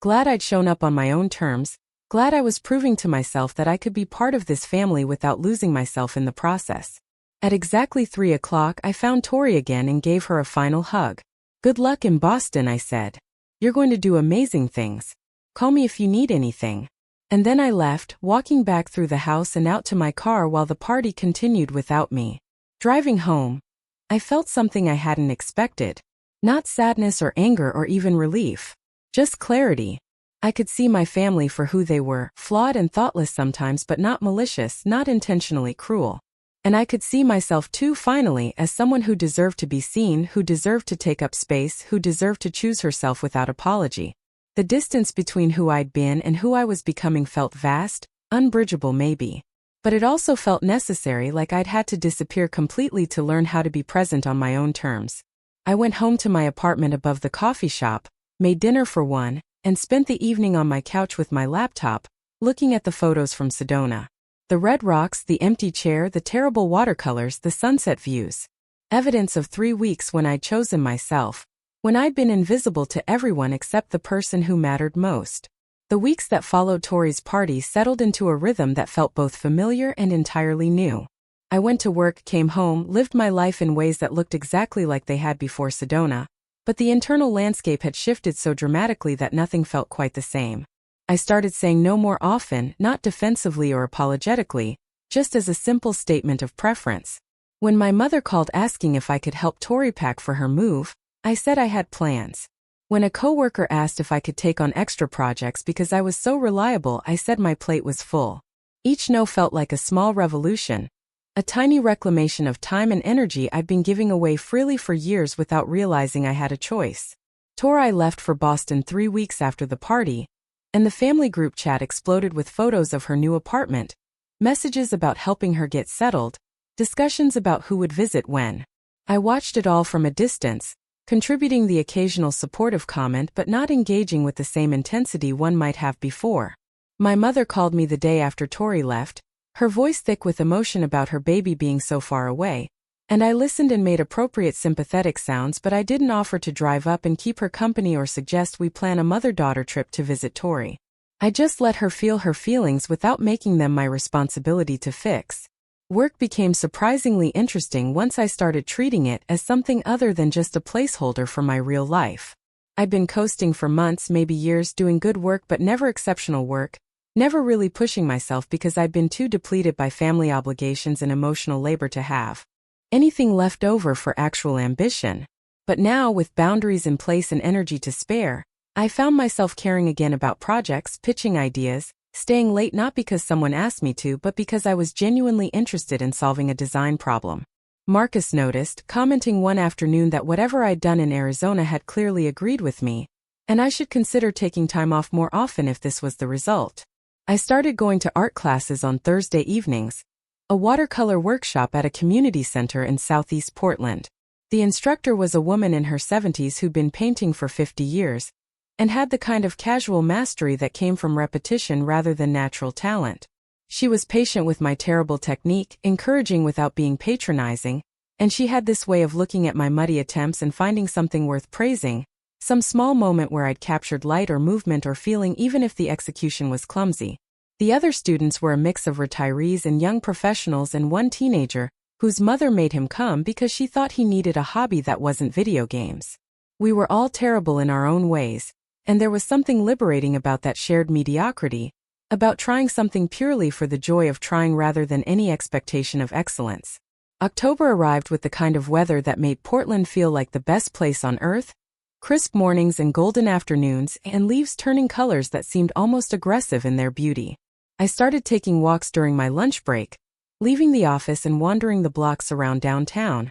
Glad I'd shown up on my own terms. Glad I was proving to myself that I could be part of this family without losing myself in the process. At exactly 3 o'clock, I found Tori again and gave her a final hug. "Good luck in Boston," I said. "You're going to do amazing things. Call me if you need anything." And then I left, walking back through the house and out to my car while the party continued without me. Driving home, I felt something I hadn't expected. Not sadness or anger or even relief. Just clarity. I could see my family for who they were, flawed and thoughtless sometimes but not malicious, not intentionally cruel. And I could see myself too, finally, as someone who deserved to be seen, who deserved to take up space, who deserved to choose herself without apology. The distance between who I'd been and who I was becoming felt vast, unbridgeable maybe. But it also felt necessary, like I'd had to disappear completely to learn how to be present on my own terms. I went home to my apartment above the coffee shop, made dinner for one, and spent the evening on my couch with my laptop, looking at the photos from Sedona. The red rocks, the empty chair, the terrible watercolors, the sunset views. Evidence of 3 weeks when I'd chosen myself, when I'd been invisible to everyone except the person who mattered most. The weeks that followed Tori's party settled into a rhythm that felt both familiar and entirely new. I went to work, came home, lived my life in ways that looked exactly like they had before Sedona, but the internal landscape had shifted so dramatically that nothing felt quite the same. I started saying no more often, not defensively or apologetically, just as a simple statement of preference. When my mother called asking if I could help Tori pack for her move, I said I had plans. When a coworker asked if I could take on extra projects because I was so reliable, I said my plate was full. Each no felt like a small revolution, a tiny reclamation of time and energy I'd been giving away freely for years without realizing I had a choice. Tori left for Boston 3 weeks after the party, and the family group chat exploded with photos of her new apartment, messages about helping her get settled, discussions about who would visit when. I watched it all from a distance, contributing the occasional supportive comment but not engaging with the same intensity one might have before. My mother called me the day after Tori left, her voice thick with emotion about her baby being so far away, and I listened and made appropriate sympathetic sounds, but I didn't offer to drive up and keep her company or suggest we plan a mother-daughter trip to visit Tori. I just let her feel her feelings without making them my responsibility to fix. Work became surprisingly interesting once I started treating it as something other than just a placeholder for my real life. I'd been coasting for months, maybe years, doing good work but never exceptional work, never really pushing myself because I'd been too depleted by family obligations and emotional labor to have anything left over for actual ambition. But now, with boundaries in place and energy to spare, I found myself caring again about projects, pitching ideas, staying late not because someone asked me to but because I was genuinely interested in solving a design problem. Marcus noticed, commenting one afternoon that whatever I'd done in Arizona had clearly agreed with me, and I should consider taking time off more often if this was the result. I started going to art classes on Thursday evenings, a watercolor workshop at a community center in Southeast Portland. The instructor was a woman in her 70s who'd been painting for 50 years, and had the kind of casual mastery that came from repetition rather than natural talent. She was patient with my terrible technique, encouraging without being patronizing, and she had this way of looking at my muddy attempts and finding something worth praising, some small moment where I'd captured light or movement or feeling even if the execution was clumsy. The other students were a mix of retirees and young professionals and one teenager, whose mother made him come because she thought he needed a hobby that wasn't video games. We were all terrible in our own ways, and there was something liberating about that shared mediocrity, about trying something purely for the joy of trying rather than any expectation of excellence. October arrived with the kind of weather that made Portland feel like the best place on earth, crisp mornings and golden afternoons and leaves turning colors that seemed almost aggressive in their beauty. I started taking walks during my lunch break, leaving the office and wandering the blocks around downtown,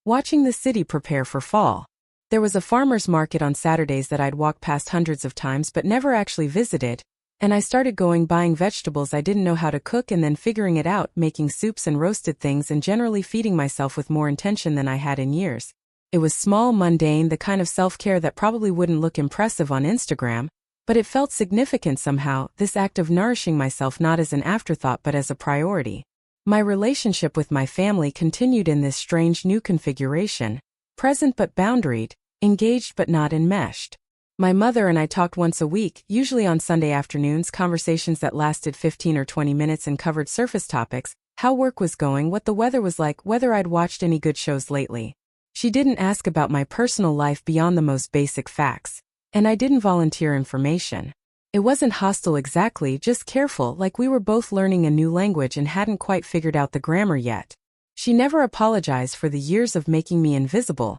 watching the city prepare for fall. There was a farmer's market on Saturdays that I'd walked past hundreds of times but never actually visited, and I started buying vegetables I didn't know how to cook and then figuring it out, making soups and roasted things and generally feeding myself with more intention than I had in years. It was small, mundane, the kind of self-care that probably wouldn't look impressive on Instagram, but it felt significant somehow, this act of nourishing myself not as an afterthought but as a priority. My relationship with my family continued in this strange new configuration, present but boundaried, engaged but not enmeshed. My mother and I talked once a week, usually on Sunday afternoons, conversations that lasted 15 or 20 minutes and covered surface topics, how work was going, what the weather was like, whether I'd watched any good shows lately. She didn't ask about my personal life beyond the most basic facts, and I didn't volunteer information. It wasn't hostile exactly, just careful, like we were both learning a new language and hadn't quite figured out the grammar yet. She never apologized for the years of making me invisible,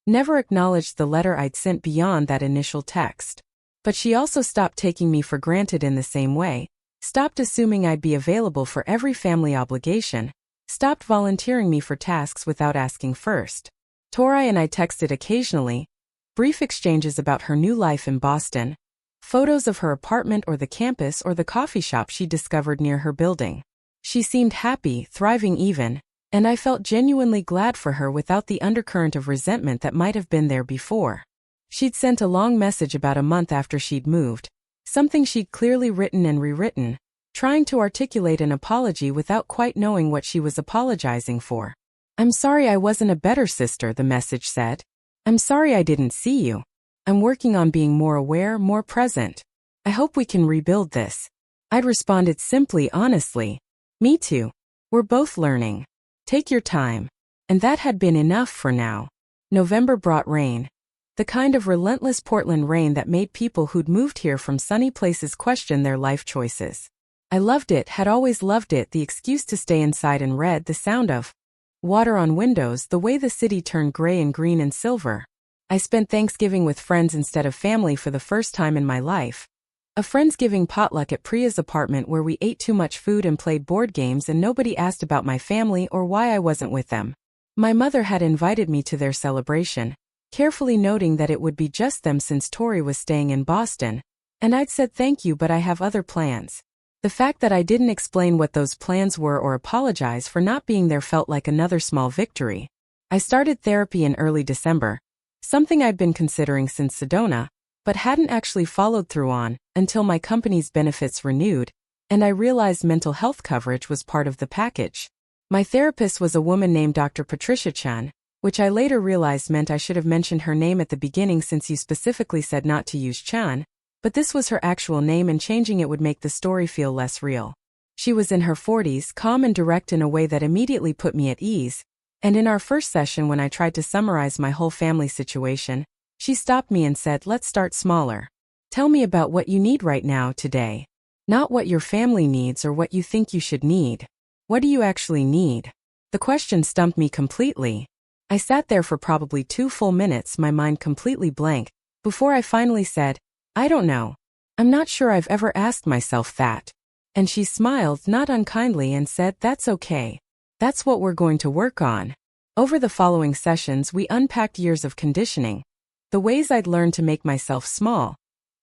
never acknowledged the letter I'd sent beyond that initial text. But she also stopped taking me for granted in the same way, stopped assuming I'd be available for every family obligation, stopped volunteering me for tasks without asking first. Tori and I texted occasionally, brief exchanges about her new life in Boston, photos of her apartment or the campus or the coffee shop she discovered near her building. She seemed happy, thriving even, and I felt genuinely glad for her without the undercurrent of resentment that might have been there before. She'd sent a long message about a month after she'd moved, something she'd clearly written and rewritten, trying to articulate an apology without quite knowing what she was apologizing for. "I'm sorry I wasn't a better sister," the message said. "I'm sorry I didn't see you. I'm working on being more aware, more present. I hope we can rebuild this." I'd responded simply, honestly, "Me too. We're both learning. Take your time." And that had been enough for now. November brought rain. The kind of relentless Portland rain that made people who'd moved here from sunny places question their life choices. I loved it, had always loved it, the excuse to stay inside and read, the sound of water on windows, the way the city turned gray and green and silver. I spent Thanksgiving with friends instead of family for the first time in my life. A Friendsgiving potluck at Priya's apartment where we ate too much food and played board games and nobody asked about my family or why I wasn't with them. My mother had invited me to their celebration, carefully noting that it would be just them since Tori was staying in Boston, and I'd said thank you but I have other plans. The fact that I didn't explain what those plans were or apologize for not being there felt like another small victory. I started therapy in early December, something I'd been considering since Sedona, but hadn't actually followed through on until my company's benefits renewed, and I realized mental health coverage was part of the package. My therapist was a woman named Dr. Patricia Chan, which I later realized meant I should have mentioned her name at the beginning since you specifically said not to use Chan, but this was her actual name and changing it would make the story feel less real. She was in her 40s, calm and direct in a way that immediately put me at ease, and in our first session when I tried to summarize my whole family situation, she stopped me and said, "Let's start smaller. Tell me about what you need right now, today. Not what your family needs or what you think you should need. What do you actually need?" The question stumped me completely. I sat there for probably 2 full minutes, my mind completely blank, before I finally said, "I don't know. I'm not sure I've ever asked myself that." And she smiled, not unkindly, and said, "That's okay. That's what we're going to work on." Over the following sessions, we unpacked years of conditioning, the ways I'd learned to make myself small,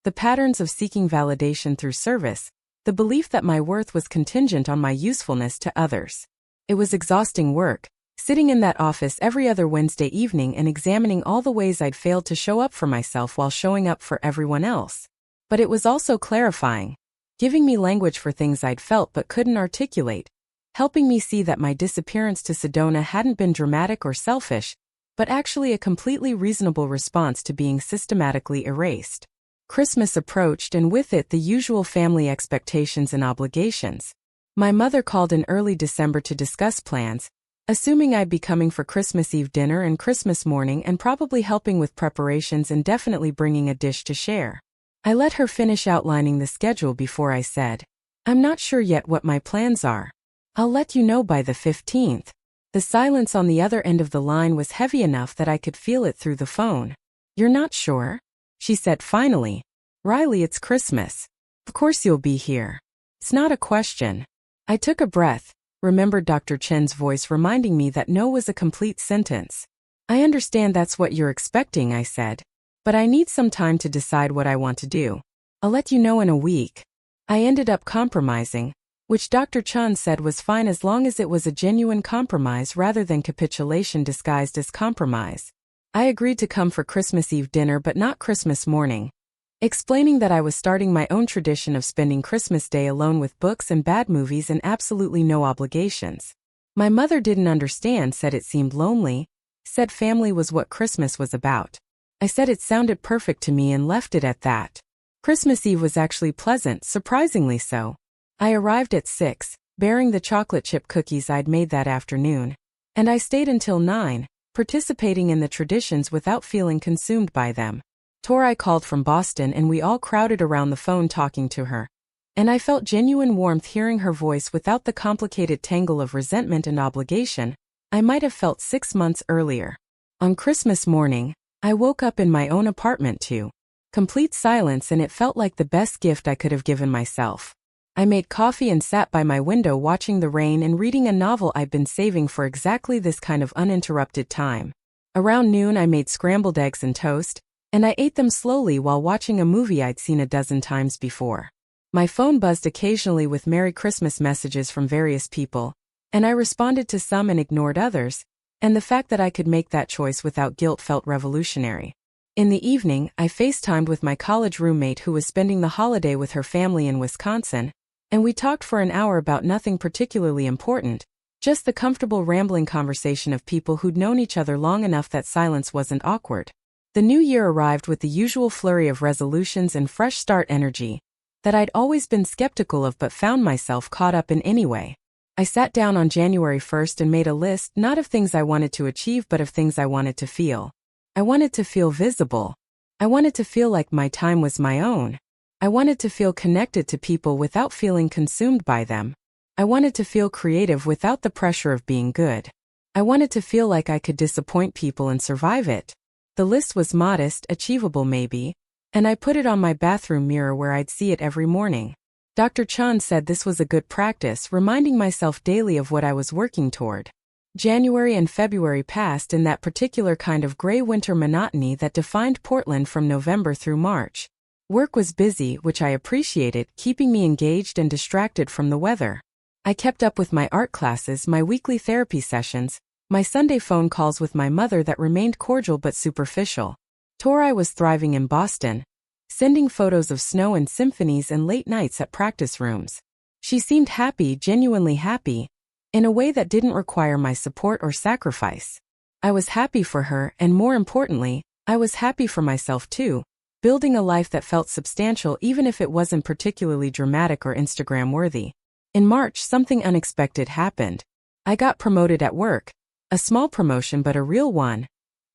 the patterns of seeking validation through service, the belief that my worth was contingent on my usefulness to others. It was exhausting work, Sitting in that office every other Wednesday evening and examining all the ways I'd failed to show up for myself while showing up for everyone else. But it was also clarifying, giving me language for things I'd felt but couldn't articulate, helping me see that my disappearance to Sedona hadn't been dramatic or selfish, but actually a completely reasonable response to being systematically erased. Christmas approached, and with it the usual family expectations and obligations. My mother called in early December to discuss plans, assuming I'd be coming for Christmas Eve dinner and Christmas morning and probably helping with preparations and definitely bringing a dish to share. I let her finish outlining the schedule before I said, "I'm not sure yet what my plans are. I'll let you know by the 15th. The silence on the other end of the line was heavy enough that I could feel it through the phone. "You're not sure?" she said finally. "Riley, it's Christmas. Of course you'll be here. It's not a question." I took a breath, remembered Dr. Chen's voice reminding me that no was a complete sentence. "I understand that's what you're expecting," I said. "But I need some time to decide what I want to do. I'll let you know in a week." I ended up compromising, which Dr. Chen said was fine as long as it was a genuine compromise rather than capitulation disguised as compromise. I agreed to come for Christmas Eve dinner but not Christmas morning, explaining that I was starting my own tradition of spending Christmas Day alone with books and bad movies and absolutely no obligations. My mother didn't understand, said it seemed lonely, said family was what Christmas was about. I said it sounded perfect to me and left it at that. Christmas Eve was actually pleasant, surprisingly so. I arrived at 6, bearing the chocolate chip cookies I'd made that afternoon, and I stayed until 9, participating in the traditions without feeling consumed by them. Tori called from Boston and we all crowded around the phone talking to her, and I felt genuine warmth hearing her voice without the complicated tangle of resentment and obligation I might have felt 6 months earlier. On Christmas morning, I woke up in my own apartment too. Complete silence, and it felt like the best gift I could have given myself. I made coffee and sat by my window watching the rain and reading a novel I'd been saving for exactly this kind of uninterrupted time. Around noon I made scrambled eggs and toast, and I ate them slowly while watching a movie I'd seen a dozen times before. My phone buzzed occasionally with Merry Christmas messages from various people, and I responded to some and ignored others, and the fact that I could make that choice without guilt felt revolutionary. In the evening, I FaceTimed with my college roommate who was spending the holiday with her family in Wisconsin, and we talked for an hour about nothing particularly important, just the comfortable rambling conversation of people who'd known each other long enough that silence wasn't awkward. The new year arrived with the usual flurry of resolutions and fresh start energy that I'd always been skeptical of but found myself caught up in anyway. I sat down on January 1st and made a list not of things I wanted to achieve but of things I wanted to feel. I wanted to feel visible. I wanted to feel like my time was my own. I wanted to feel connected to people without feeling consumed by them. I wanted to feel creative without the pressure of being good. I wanted to feel like I could disappoint people and survive it. The list was modest, achievable maybe, and I put it on my bathroom mirror where I'd see it every morning. Dr. Chan said this was a good practice, reminding myself daily of what I was working toward. January and February passed in that particular kind of gray winter monotony that defined Portland from November through March. Work was busy, which I appreciated, keeping me engaged and distracted from the weather. I kept up with my art classes, my weekly therapy sessions, my Sunday phone calls with my mother that remained cordial but superficial. Tori was thriving in Boston, sending photos of snow and symphonies and late nights at practice rooms. She seemed happy, genuinely happy, in a way that didn't require my support or sacrifice. I was happy for her, and more importantly, I was happy for myself too, building a life that felt substantial even if it wasn't particularly dramatic or Instagram-worthy. In March, something unexpected happened. I got promoted at work, a small promotion but a real one,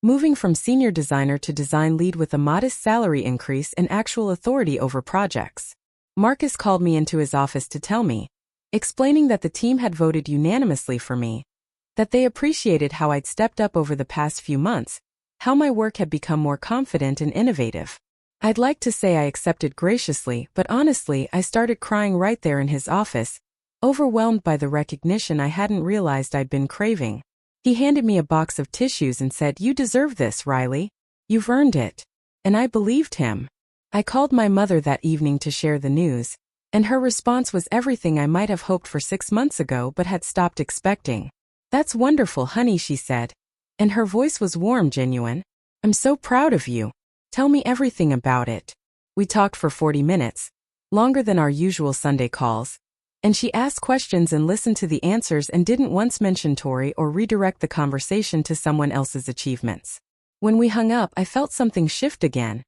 moving from senior designer to design lead with a modest salary increase and actual authority over projects. Marcus called me into his office to tell me, explaining that the team had voted unanimously for me, that they appreciated how I'd stepped up over the past few months, how my work had become more confident and innovative. I'd like to say I accepted graciously, but honestly, I started crying right there in his office, overwhelmed by the recognition I hadn't realized I'd been craving. He handed me a box of tissues and said, "You deserve this, Riley. You've earned it." And I believed him. I called my mother that evening to share the news, and her response was everything I might have hoped for 6 months ago but had stopped expecting. "That's wonderful, honey," she said. And her voice was warm, genuine. "I'm so proud of you. Tell me everything about it." We talked for 40 minutes, longer than our usual Sunday calls. And she asked questions and listened to the answers and didn't once mention Tori or redirect the conversation to someone else's achievements. When we hung up, I felt something shift again.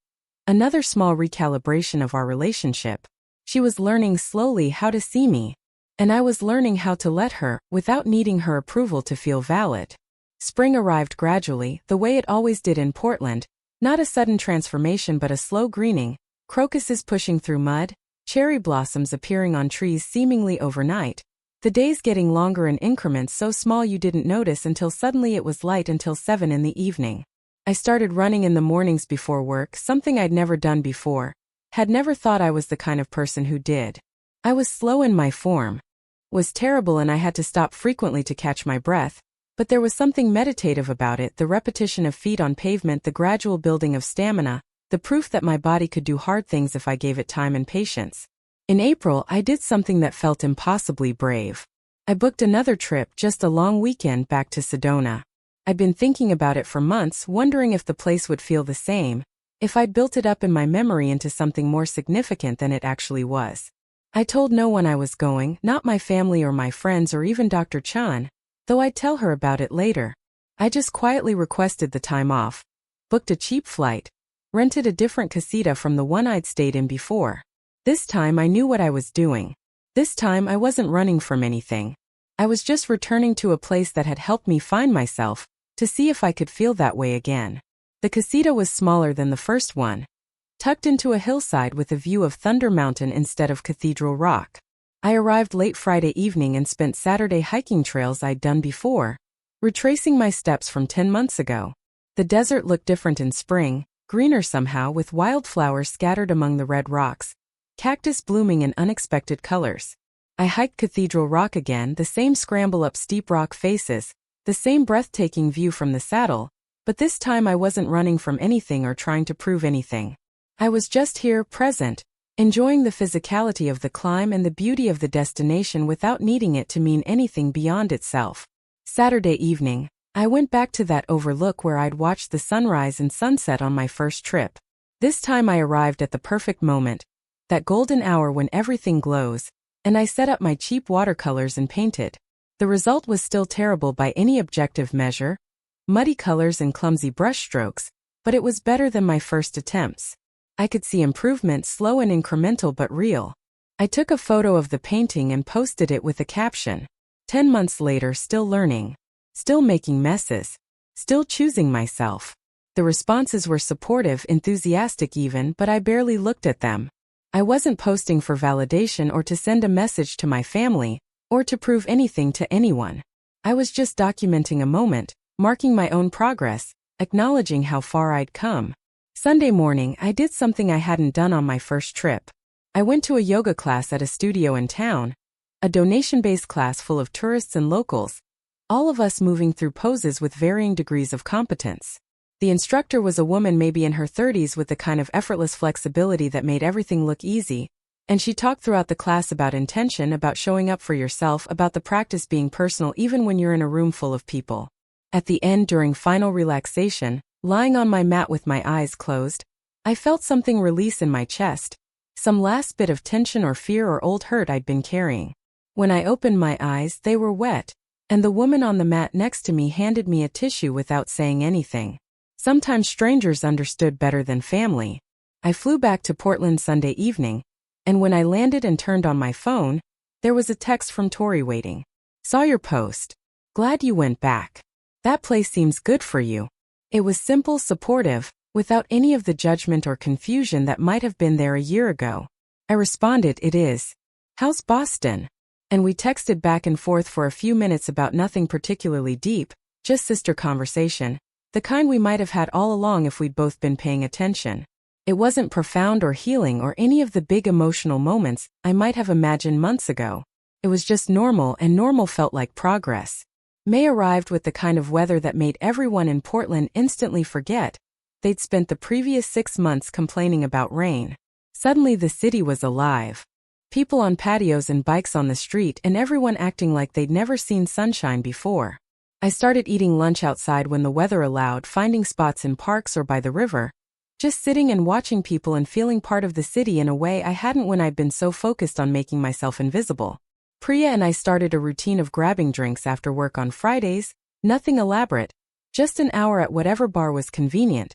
Another small recalibration of our relationship. She was learning slowly how to see me, and I was learning how to let her, without needing her approval to feel valid. Spring arrived gradually, the way it always did in Portland, not a sudden transformation but a slow greening, crocuses pushing through mud, cherry blossoms appearing on trees seemingly overnight, the days getting longer in increments so small you didn't notice until suddenly it was light until 7 in the evening. I started running in the mornings before work, something I'd never done before. Had never thought I was the kind of person who did. I was slow in my form. Was terrible and I had to stop frequently to catch my breath, but there was something meditative about it, the repetition of feet on pavement, the gradual building of stamina, the proof that my body could do hard things if I gave it time and patience. In April, I did something that felt impossibly brave. I booked another trip, just a long weekend back to Sedona. I'd been thinking about it for months, wondering if the place would feel the same, if I'd built it up in my memory into something more significant than it actually was. I told no one I was going, not my family or my friends or even Dr. Chan, though I'd tell her about it later. I just quietly requested the time off, booked a cheap flight, rented a different casita from the one I'd stayed in before. This time I knew what I was doing. This time I wasn't running from anything. I was just returning to a place that had helped me find myself, to see if I could feel that way again. The casita was smaller than the first one, tucked into a hillside with a view of Thunder Mountain instead of Cathedral Rock. I arrived late Friday evening and spent Saturday hiking trails I'd done before, retracing my steps from 10 months ago. The desert looked different in spring, greener somehow with wildflowers scattered among the red rocks, cactus blooming in unexpected colors. I hiked Cathedral Rock again, the same scramble up steep rock faces, the same breathtaking view from the saddle, but this time I wasn't running from anything or trying to prove anything. I was just here, present, enjoying the physicality of the climb and the beauty of the destination without needing it to mean anything beyond itself. Saturday evening, I went back to that overlook where I'd watched the sunrise and sunset on my first trip. This time I arrived at the perfect moment, that golden hour when everything glows, and I set up my cheap watercolors and painted. The result was still terrible by any objective measure, muddy colors and clumsy brushstrokes, but it was better than my first attempts. I could see improvement, slow and incremental but real. I took a photo of the painting and posted it with a caption. 10 months later, still learning, still making messes, still choosing myself. The responses were supportive, enthusiastic even, but I barely looked at them. I wasn't posting for validation or to send a message to my family, or to prove anything to anyone. I was just documenting a moment, marking my own progress, acknowledging how far I'd come. Sunday morning, I did something I hadn't done on my first trip. I went to a yoga class at a studio in town, a donation-based class full of tourists and locals, all of us moving through poses with varying degrees of competence. The instructor was a woman maybe in her 30s with the kind of effortless flexibility that made everything look easy, and she talked throughout the class about intention, about showing up for yourself, about the practice being personal even when you're in a room full of people. At the end, during final relaxation, lying on my mat with my eyes closed, I felt something release in my chest, some last bit of tension or fear or old hurt I'd been carrying. When I opened my eyes, they were wet, and the woman on the mat next to me handed me a tissue without saying anything. Sometimes strangers understood better than family. I flew back to Portland Sunday evening, and when I landed and turned on my phone, there was a text from Tori waiting. "Saw your post. Glad you went back. That place seems good for you." It was simple, supportive, without any of the judgment or confusion that might have been there a year ago. I responded, "It is. How's Boston?" And we texted back and forth for a few minutes about nothing particularly deep, just sister conversation, the kind we might have had all along if we'd both been paying attention. It wasn't profound or healing or any of the big emotional moments I might have imagined months ago. It was just normal, and normal felt like progress. May arrived with the kind of weather that made everyone in Portland instantly forget they'd spent the previous 6 months complaining about rain. Suddenly the city was alive. People on patios and bikes on the street, and everyone acting like they'd never seen sunshine before. I started eating lunch outside when the weather allowed, finding spots in parks or by the river, just sitting and watching people and feeling part of the city in a way I hadn't when I'd been so focused on making myself invisible. Priya and I started a routine of grabbing drinks after work on Fridays, nothing elaborate, just an hour at whatever bar was convenient,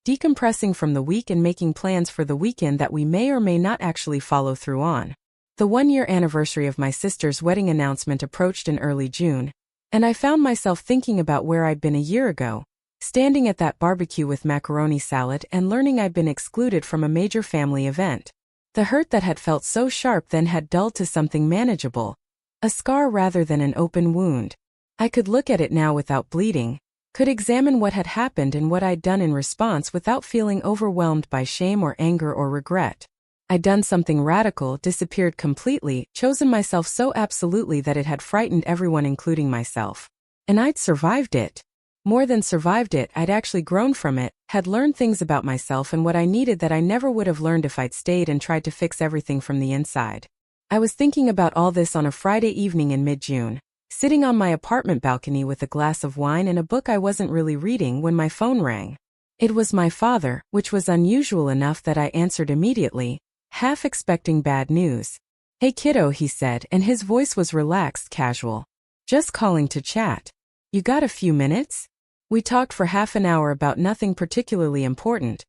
decompressing from the week and making plans for the weekend that we may or may not actually follow through on. The 1-year anniversary of my sister's wedding announcement approached in early June, and I found myself thinking about where I'd been a year ago, standing at that barbecue with macaroni salad and learning I'd been excluded from a major family event. The hurt that had felt so sharp then had dulled to something manageable, a scar rather than an open wound. I could look at it now without bleeding, could examine what had happened and what I'd done in response without feeling overwhelmed by shame or anger or regret. I'd done something radical, disappeared completely, chosen myself so absolutely that it had frightened everyone including myself. And I'd survived it. More than survived it, I'd actually grown from it, had learned things about myself and what I needed that I never would have learned if I'd stayed and tried to fix everything from the inside. I was thinking about all this on a Friday evening in mid-June, sitting on my apartment balcony with a glass of wine and a book I wasn't really reading when my phone rang. It was my father, which was unusual enough that I answered immediately, half expecting bad news. "Hey kiddo," he said, and his voice was relaxed, casual. "Just calling to chat. You got a few minutes?" We talked for half an hour about nothing particularly important.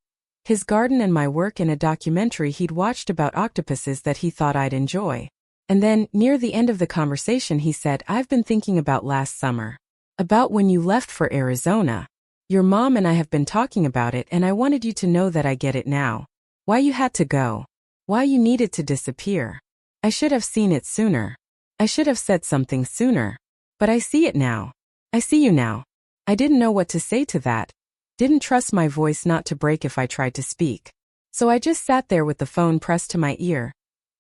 His garden and my work and a documentary he'd watched about octopuses that he thought I'd enjoy. And then, near the end of the conversation he said, "I've been thinking about last summer. About when you left for Arizona. Your mom and I have been talking about it and I wanted you to know that I get it now. Why you had to go. Why you needed to disappear. I should have seen it sooner. I should have said something sooner. But I see it now. I see you now." I didn't know what to say to that. Didn't trust my voice not to break if I tried to speak. So I just sat there with the phone pressed to my ear,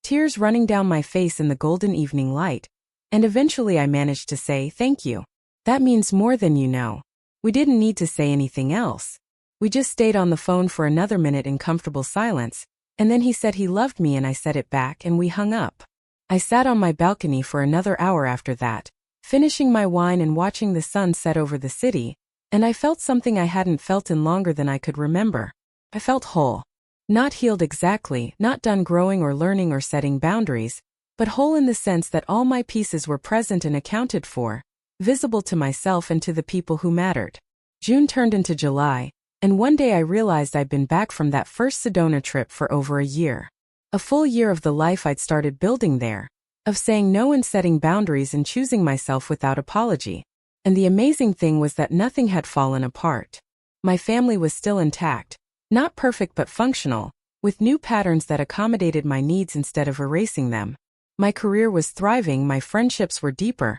tears running down my face in the golden evening light, and eventually I managed to say, "Thank you. That means more than you know." We didn't need to say anything else. We just stayed on the phone for another minute in comfortable silence, and then he said he loved me and I said it back and we hung up. I sat on my balcony for another hour after that, finishing my wine and watching the sun set over the city, and I felt something I hadn't felt in longer than I could remember. I felt whole. Not healed exactly, not done growing or learning or setting boundaries, but whole in the sense that all my pieces were present and accounted for, visible to myself and to the people who mattered. June turned into July, and one day I realized I'd been back from that first Sedona trip for over a year. A full year of the life I'd started building there, of saying no and setting boundaries and choosing myself without apology. And the amazing thing was that nothing had fallen apart. My family was still intact, not perfect but functional, with new patterns that accommodated my needs instead of erasing them. My career was thriving, my friendships were deeper.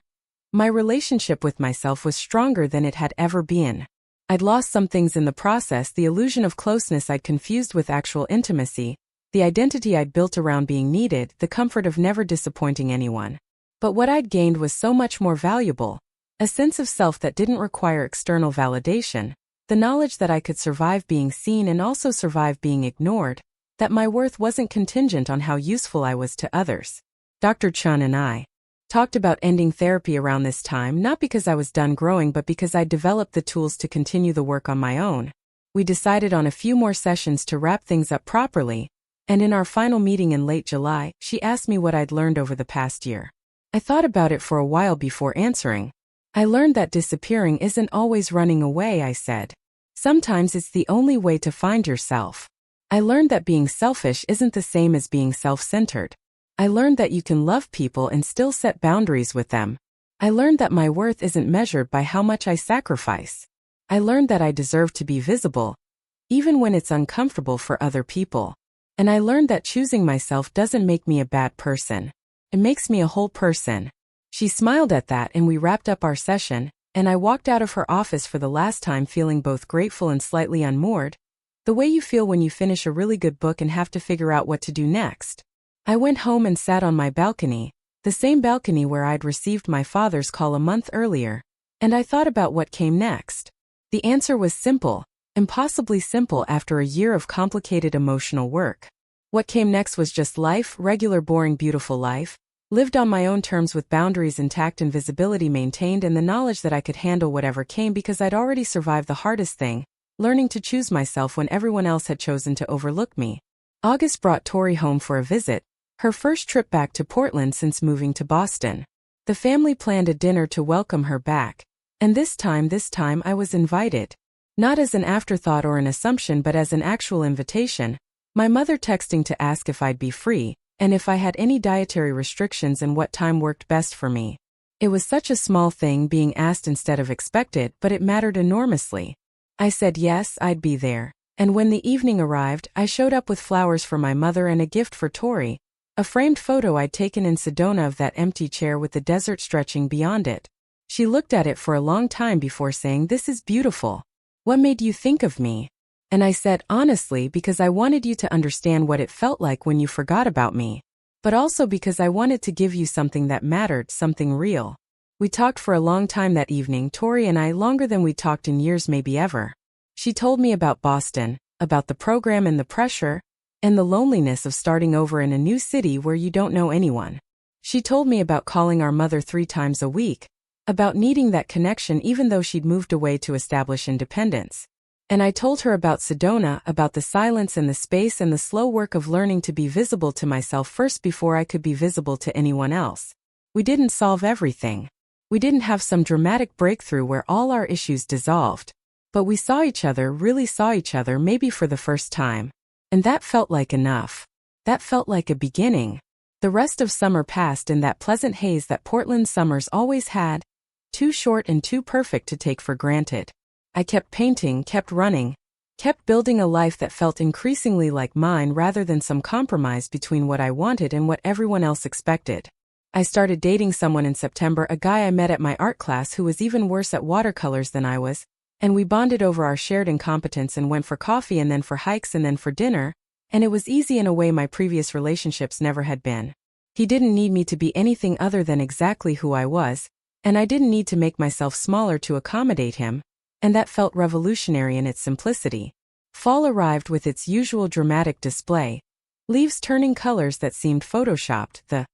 My relationship with myself was stronger than it had ever been. I'd lost some things in the process, the illusion of closeness I'd confused with actual intimacy, the identity I'd built around being needed, the comfort of never disappointing anyone. But what I'd gained was so much more valuable. A sense of self that didn't require external validation, the knowledge that I could survive being seen and also survive being ignored, that my worth wasn't contingent on how useful I was to others. Dr. Chun and I talked about ending therapy around this time, not because I was done growing but because I'd developed the tools to continue the work on my own. We decided on a few more sessions to wrap things up properly, and in our final meeting in late July, she asked me what I'd learned over the past year. I thought about it for a while before answering. "I learned that disappearing isn't always running away," I said. "Sometimes it's the only way to find yourself. I learned that being selfish isn't the same as being self-centered. I learned that you can love people and still set boundaries with them. I learned that my worth isn't measured by how much I sacrifice. I learned that I deserve to be visible, even when it's uncomfortable for other people. And I learned that choosing myself doesn't make me a bad person. It makes me a whole person." She smiled at that and we wrapped up our session, and I walked out of her office for the last time feeling both grateful and slightly unmoored, the way you feel when you finish a really good book and have to figure out what to do next. I went home and sat on my balcony, the same balcony where I'd received my father's call a month earlier, and I thought about what came next. The answer was simple, impossibly simple after a year of complicated emotional work. What came next was just life, regular boring beautiful life, Lived on my own terms with boundaries intact and visibility maintained and the knowledge that I could handle whatever came because I'd already survived the hardest thing, learning to choose myself when everyone else had chosen to overlook me. August brought Tori home for a visit, her first trip back to Portland since moving to Boston. The family planned a dinner to welcome her back, and this time I was invited. Not as an afterthought or an assumption but as an actual invitation, my mother texting to ask if I'd be free, and if I had any dietary restrictions and what time worked best for me. It was such a small thing being asked instead of expected, but it mattered enormously. I said yes, I'd be there, and when the evening arrived, I showed up with flowers for my mother and a gift for Tori, a framed photo I'd taken in Sedona of that empty chair with the desert stretching beyond it. She looked at it for a long time before saying, "This is beautiful. What made you think of me?" And I said, "Honestly, because I wanted you to understand what it felt like when you forgot about me. But also because I wanted to give you something that mattered, something real." We talked for a long time that evening, Tori and I, longer than we talked in years, maybe ever. She told me about Boston, about the program and the pressure, and the loneliness of starting over in a new city where you don't know anyone. She told me about calling our mother 3 times a week, about needing that connection even though she'd moved away to establish independence. And I told her about Sedona, about the silence and the space and the slow work of learning to be visible to myself first before I could be visible to anyone else. We didn't solve everything. We didn't have some dramatic breakthrough where all our issues dissolved. But we saw each other, really saw each other, maybe for the first time. And that felt like enough. That felt like a beginning. The rest of summer passed in that pleasant haze that Portland summers always had, too short and too perfect to take for granted. I kept painting, kept running, kept building a life that felt increasingly like mine rather than some compromise between what I wanted and what everyone else expected. I started dating someone in September, a guy I met at my art class who was even worse at watercolors than I was, and we bonded over our shared incompetence and went for coffee and then for hikes and then for dinner, and it was easy in a way my previous relationships never had been. He didn't need me to be anything other than exactly who I was, and I didn't need to make myself smaller to accommodate him, and that felt revolutionary in its simplicity. Fall arrived with its usual dramatic display, leaves turning colors that seemed photoshopped, the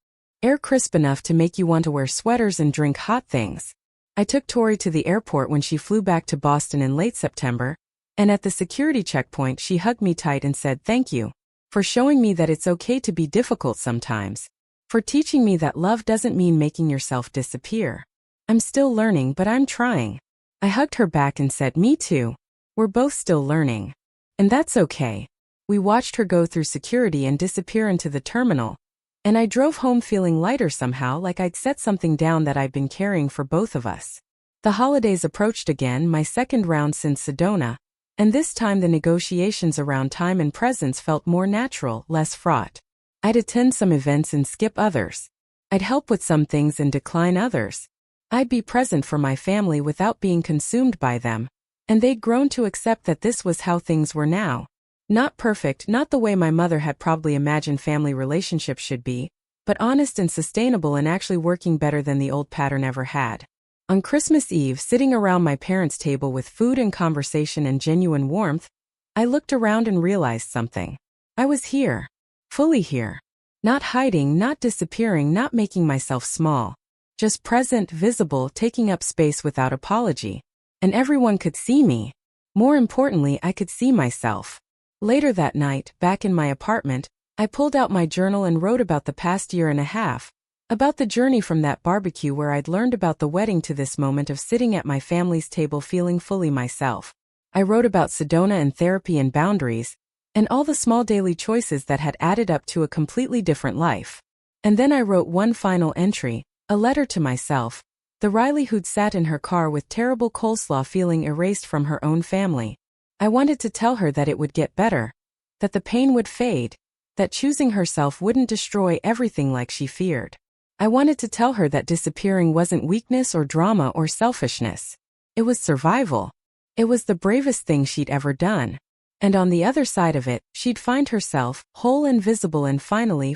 air crisp enough to make you want to wear sweaters and drink hot things. I took Tori to the airport when she flew back to Boston in late September, and at the security checkpoint she hugged me tight and said thank you, for showing me that it's okay to be difficult sometimes, for teaching me that love doesn't mean making yourself disappear. I'm still learning, but I'm trying. I hugged her back and said, "Me too. We're both still learning. And that's okay." We watched her go through security and disappear into the terminal, and I drove home feeling lighter somehow, like I'd set something down that I'd been carrying for both of us. The holidays approached again, my second round since Sedona, and this time the negotiations around time and presence felt more natural, less fraught. I'd attend some events and skip others. I'd help with some things and decline others. I'd be present for my family without being consumed by them, and they'd grown to accept that this was how things were now. Not perfect, not the way my mother had probably imagined family relationships should be, but honest and sustainable and actually working better than the old pattern ever had. On Christmas Eve, sitting around my parents' table with food and conversation and genuine warmth, I looked around and realized something. I was here. Fully here. Not hiding, not disappearing, not making myself small. Just present, visible, taking up space without apology. And everyone could see me. More importantly, I could see myself. Later that night, back in my apartment, I pulled out my journal and wrote about the past year and a half, about the journey from that barbecue where I'd learned about the wedding to this moment of sitting at my family's table feeling fully myself. I wrote about Sedona and therapy and boundaries, and all the small daily choices that had added up to a completely different life. And then I wrote one final entry, a letter to myself, the Riley who'd sat in her car with terrible coleslaw feeling erased from her own family. I wanted to tell her that it would get better, that the pain would fade, that choosing herself wouldn't destroy everything like she feared. I wanted to tell her that disappearing wasn't weakness or drama or selfishness. It was survival. It was the bravest thing she'd ever done. And on the other side of it, she'd find herself, whole and visible and finally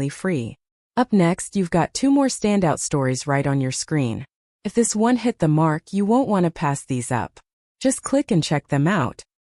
free. Up next, you've got 2 more standout stories right on your screen. If this one hit the mark, you won't want to pass these up. Just click and check them out.